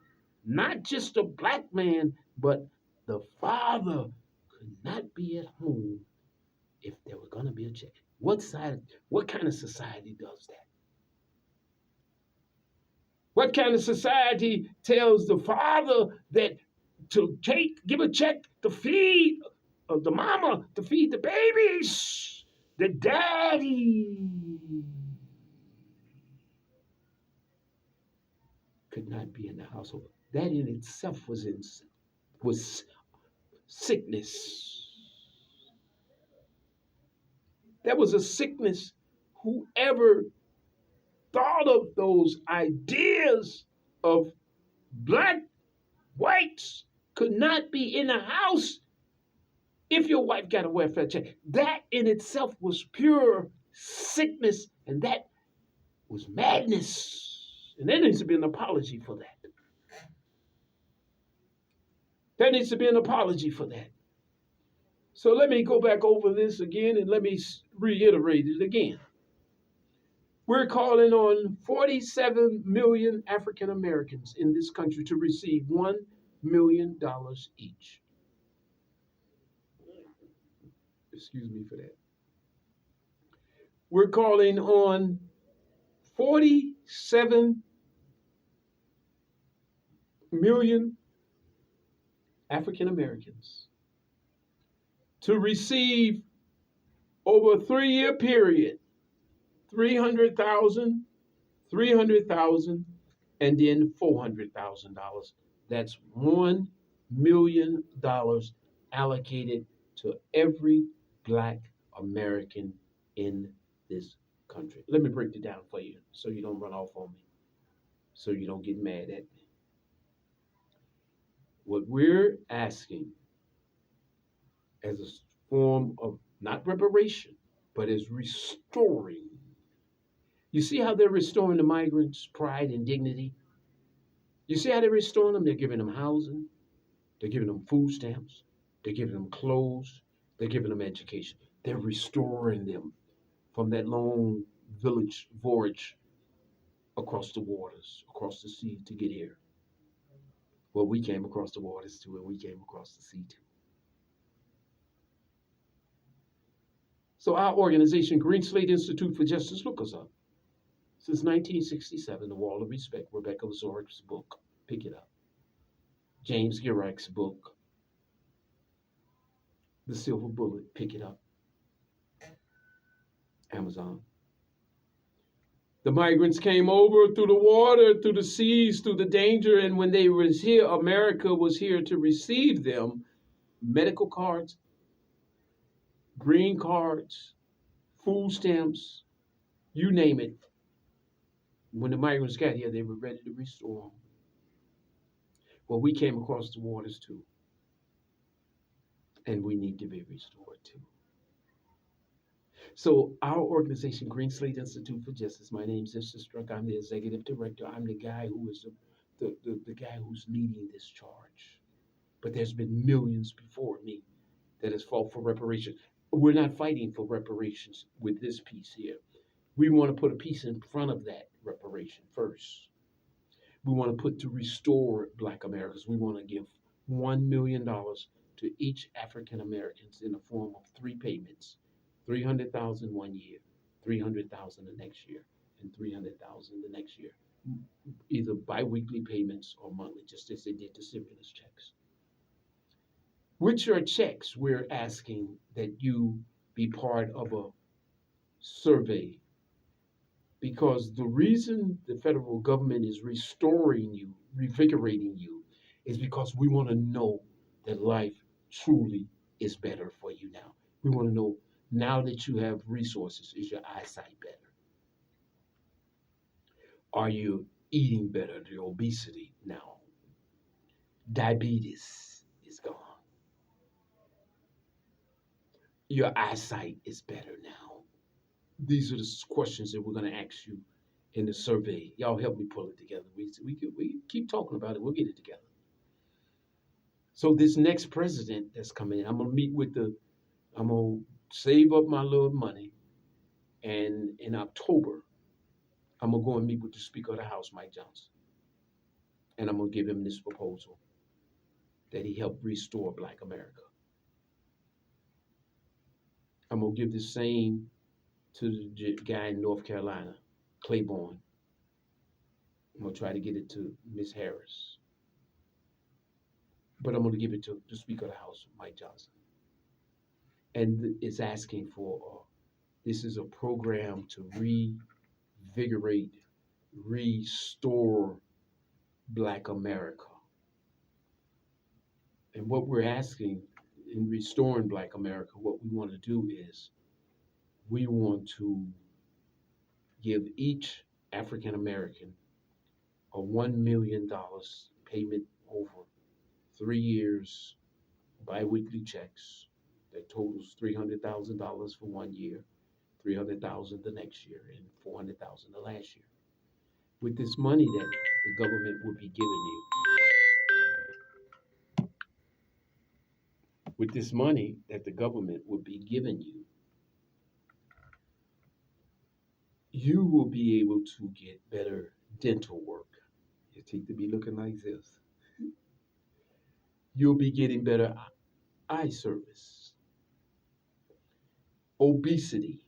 not just a black man, but the father could not be at home if there were going to be a check. What kind of society does that? What kind of society tells the father that to give a check to feed the mama, to feed the babies, the daddy could not be in the household? That in itself was sickness. That was a sickness. Whoever thought of those ideas of black whites could not be in the house if your wife got a welfare check. That in itself was pure sickness, and that was madness. And there needs to be an apology for that. There needs to be an apology for that. So let me go back over this again and let me reiterate it again. We're calling on 47 million African Americans in this country to receive $1 million each. Excuse me for that. We're calling on 47 million African Americans to receive over a 3-year period 300,000, 300,000, and then $400,000. That's $1 million allocated to every black American in this country. Let me break it down for you so you don't run off on me, so you don't get mad at me. What we're asking as a form of not reparation, but as restoring. You see how they're restoring the migrants' pride and dignity? You see how they're restoring them? They're giving them housing, they're giving them food stamps, they're giving them clothes, they're giving them education. They're restoring them from that long village voyage across the waters, across the sea to get here. Well, we came across the waters too, and we came across the sea too. So our organization, Green Slate Institute for Justice, look us up. Since 1967, The Wall of Respect, Rebecca Zoric's book, pick it up. James Girack's book, The Silver Bullet, pick it up. Amazon. The migrants came over through the water, through the seas, through the danger, and when they was here, America was here to receive them. Medical cards, green cards, food stamps, you name it. When the migrants got here, they were ready to restore them. Well, we came across the waters too, and we need to be restored too. So our organization, Green Slate Institute for Justice, my name is Ziffzone. I'm the executive director. I'm the guy who is the guy who's leading this charge. But there's been millions before me that has fought for reparations. We're not fighting for reparations with this piece here. We want to put a piece in front of that reparation first. We want to put to restore Black Americans. We want to give $1 million to each African Americans in the form of 3 payments. 300,000 one year, 300,000 the next year, and 300,000 the next year. Either biweekly payments or monthly, just as they did the stimulus checks. With your checks, we're asking that you be part of a survey, because the reason the federal government is restoring you, revigorating you, is because we want to know that life truly is better for you now. We want to know, now that you have resources, is your eyesight better? Are you eating better? The obesity now. Diabetes is gone. Your eyesight is better now. These are the questions that we're going to ask you in the survey. Y'all help me pull it together. We keep talking about it. We'll get it together. So this next president that's coming in, I'm going to save up my little money, and in October, I'm gonna go and meet with the Speaker of the House, Mike Johnson, and I'm gonna give him this proposal that he helped restore Black America. I'm gonna give the same to the guy in North Carolina, Claiborne. I'm gonna try to get it to Miss Harris, but I'm gonna give it to the Speaker of the House, Mike Johnson, and it's asking for. This is a program to revigorate, restore Black America. And what we're asking in restoring Black America, what we want to do is we want to give each African American a $1 million payment over 3 years, biweekly checks that totals $300,000 for 1 year, 300,000 the next year, and 400,000 the last year. With this money that the government will be giving you, with this money that the government will be giving you, you will be able to get better dental work. Your teeth will be looking like this. You'll be getting better eye service. Obesity.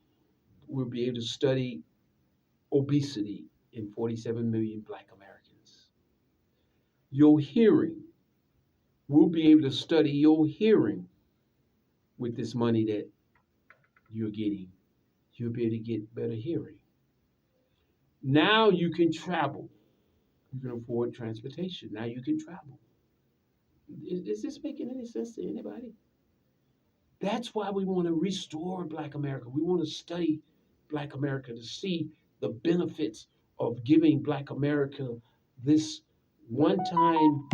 We'll be able to study obesity in 47 million Black Americans. Your hearing. We'll be able to study your hearing with this money that you're getting. You'll be able to get better hearing. Now you can travel. You can afford transportation. Now you can travel. Is this making any sense to anybody? That's why we want to restore Black America. We want to study Black America to see the benefits of giving Black America this one time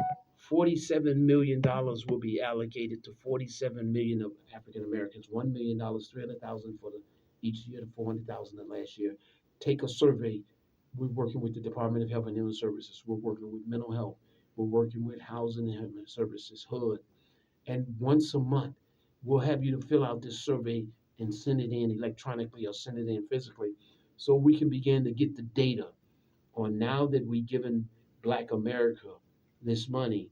$47 million will be allocated to 47 million of African Americans. $1 million, 300,000 for each year, to 400,000 the last year. Take a survey. We're working with the Department of Health and Human Services. We're working with mental health. We're working with housing and human services, HUD. And once a month, we'll have you to fill out this survey and send it in electronically or send it in physically so we can begin to get the data on now that we've given Black America this money,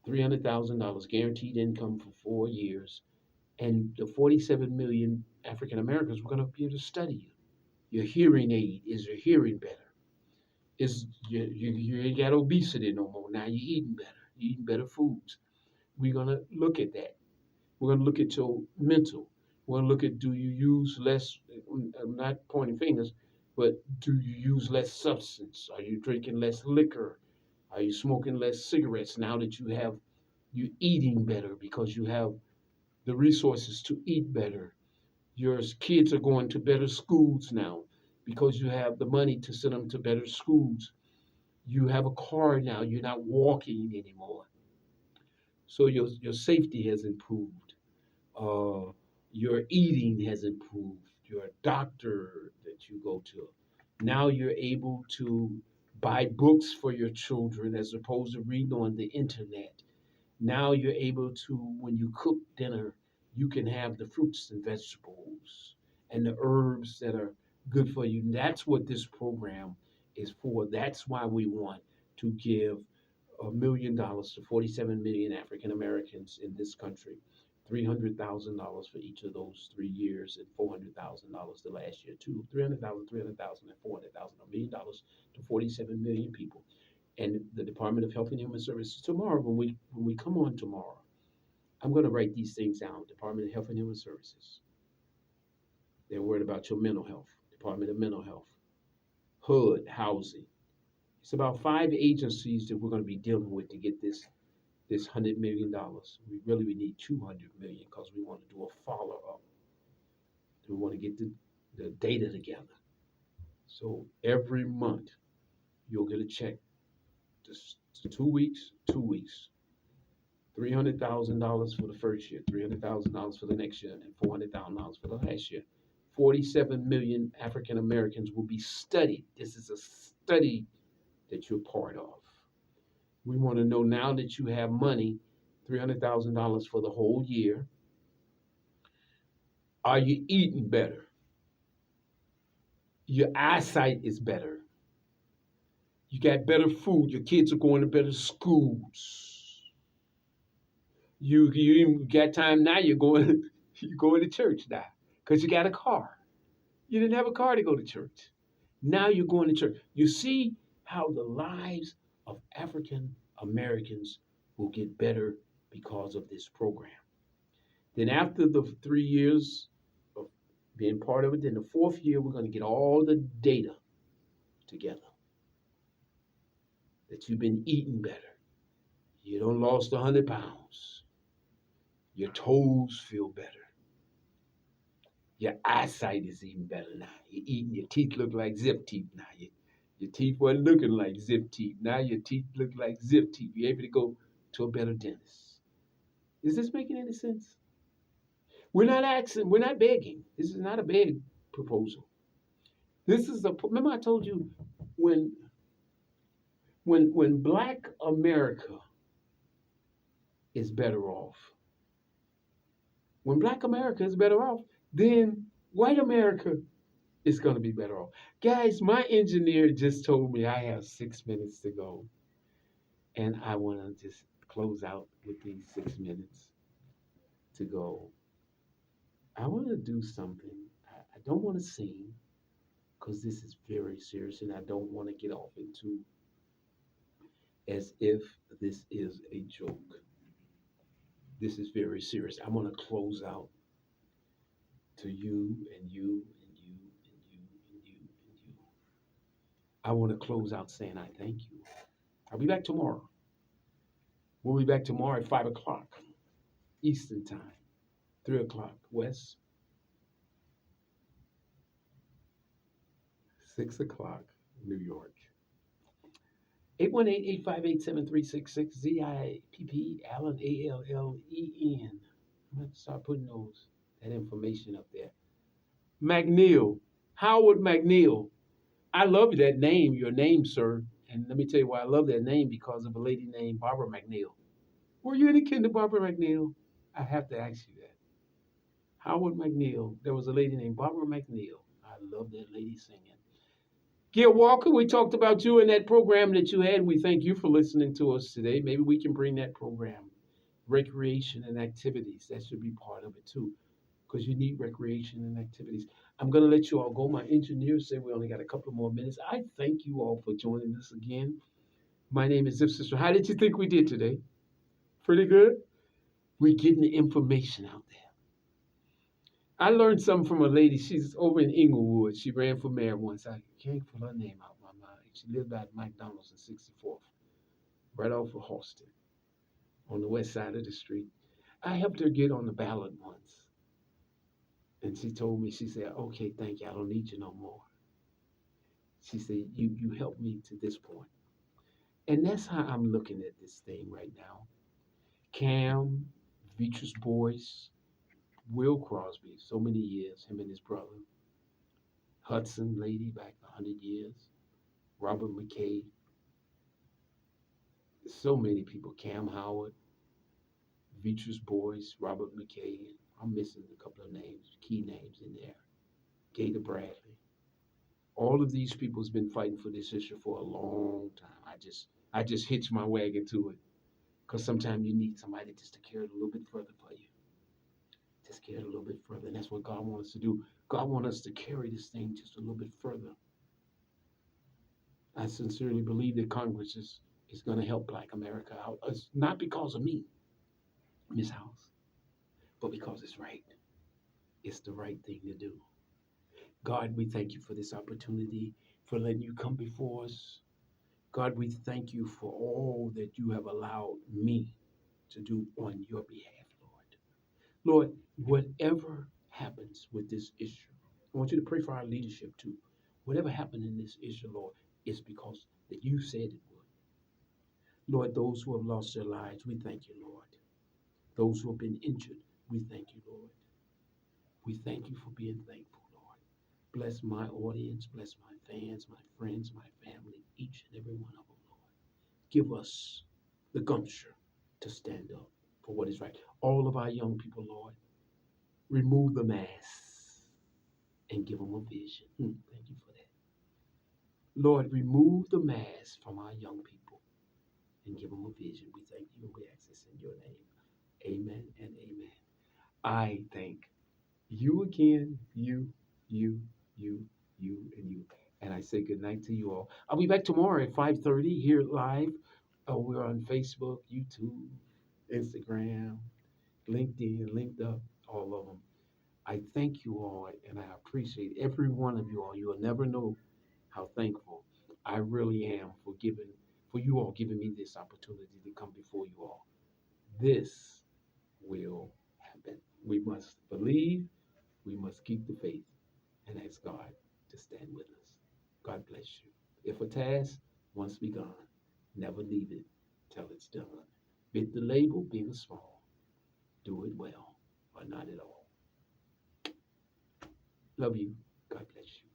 $300,000 guaranteed income for 4 years, and the 47 million African Americans, we're going to be able to study you. Your hearing aid, is your hearing better? Is you ain't got obesity no more. Now you're eating better. You're eating better foods. We're going to look at that. We're going to look at your mental. We're going to look at, do you use less, I'm not pointing fingers, but do you use less substance? Are you drinking less liquor? Are you smoking less cigarettes now that you eating better because you have the resources to eat better? Your kids are going to better schools now because you have the money to send them to better schools. You have a car now. You're not walking anymore. So your safety has improved. uh, your eating has improved, your doctor that you go to. Now you're able to buy books for your children as opposed to reading on the internet. Now you're able to, when you cook dinner, you can have the fruits and vegetables and the herbs that are good for you. That's what this program is for. That's why we want to give $1 million to 47 million African Americans in this country, $300,000 for each of those 3 years, and $400,000 the last year too. 300,000, 300,000, and 400,000, $1 million to 47 million people. And the Department of Health and Human Services tomorrow, when we come on tomorrow, I'm going to write these things down. Department of Health and Human Services. They're worried about your mental health. Department of Mental Health, HUD, housing. It's about 5 agencies that we're going to be dealing with to get this $100 million. We need 200 million because we want to do a follow up. We want to get the data together. So every month you'll get a check. Just 2 weeks, 2 weeks. $300,000 for the first year, $300,000 for the next year, and $400,000 for the last year. 47 million African Americans will be studied. This is a study that you're part of. We want to know now that you have money, $300,000 for the whole year. Are you eating better? Your eyesight is better. You got better food. Your kids are going to better schools. You even got time now. You're going you're going to church now because you got a car. You didn't have a car to go to church. Now you're going to church. You see how the lives of African Americans will get better because of this program. Then after the 3 years of being part of it, then the fourth year we're going to get all the data together that you've been eating better. You don't lost 100 pounds. Your toes feel better. Your eyesight is even better now. You're eating, your teeth look like zip teeth now. Your teeth weren't looking like zip teeth. Now your teeth look like zip teeth. You're able to go to a better dentist. Is this making any sense? We're not asking, we're not begging. This is not a beg proposal. This is a, remember I told you when when black America is better off, when black America is better off, then white America is going to be better off. Guys, my engineer just told me I have 6 minutes to go, and I want to just close out with these 6 minutes to go. I want to do something. I don't want to sing because this is very serious, and I don't want to get off into as if this is a joke. This is very serious. I want to close out to you and you and you and you and you and you. I want to close out saying I thank you. I'll be back tomorrow. We'll be back tomorrow at 5 o'clock Eastern Time, 3 o'clock West, 6 o'clock New York. 818-858-7366, ZIPP, Allen, ALLEN. I'm going to start putting that information up there. McNeil, Howard McNeil. I love that name, your name, sir. And let me tell you why I love that name, because of a lady named Barbara McNeil. Were you any kin to Barbara McNeil? I have to ask you that. Howard McNeil. There was a lady named Barbara McNeil. I love that lady singing. Gil Walker, we talked about you in that program that you had. We thank you for listening to us today. Maybe we can bring that program, recreation and activities. That should be part of it too, because you need recreation and activities. I'm going to let you all go. My engineers say we only got a couple more minutes. I thank you all for joining us again. My name is Ziffzone. How did you think we did today? Pretty good? We're getting the information out there. I learned something from a lady. She's over in Inglewood. She ran for mayor once. I can't pull her name out of my mind. She lived at McDonald's in 64th, right off of Halston, on the west side of the street. I helped her get on the ballot once. And she told me, she said, okay, thank you. I don't need you no more. She said, you helped me to this point. And that's how I'm looking at this thing right now. Cam, Beatrice Boyce, Will Crosby, so many years, him and his brother. Hudson lady back 100 years. Robert McKay. So many people. Cam Howard, Beatrice Boyce, Robert McKay. I'm missing a couple of names, key names in there. Gator Bradley. All of these people has been fighting for this issue for a long time. I just hitch my wagon to it, because sometimes you need somebody just to carry it a little bit further for you. Just carry it a little bit further. And that's what God wants us to do. God wants us to carry this thing just a little bit further. I sincerely believe that Congress is going to help Black America out. It's not because of me, Miss House, but because it's right. It's the right thing to do. God, we thank you for this opportunity, for letting you come before us. God, we thank you for all that you have allowed me to do on your behalf, Lord. Lord, whatever happens with this issue, I want you to pray for our leadership too. Whatever happened in this issue, Lord, is because that you said it would. Lord, those who have lost their lives, we thank you, Lord. Those who have been injured, we thank you, Lord. We thank you for being thankful, Lord. Bless my audience, bless my fans, my friends, my family, each and every one of them, Lord. Give us the gumption to stand up for what is right. All of our young people, Lord, remove the masks and give them a vision. Thank you for that. Lord, remove the mask from our young people and give them a vision. We thank you and we ask this in your name. Amen and amen. I thank you again, you, you, and you. And I say good night to you all. I'll be back tomorrow at 5:30 here live. We're on Facebook, YouTube, Instagram, LinkedIn, linked up, all of them. I thank you all, and I appreciate every one of you all. You will never know how thankful I really am for you all giving me this opportunity to come before you all. This will happen. We must believe, we must keep the faith, and ask God to stand with us. God bless you. If a task once begun, never leave it till it's done. Bid the label, big or small, do it well or not at all. Love you. God bless you.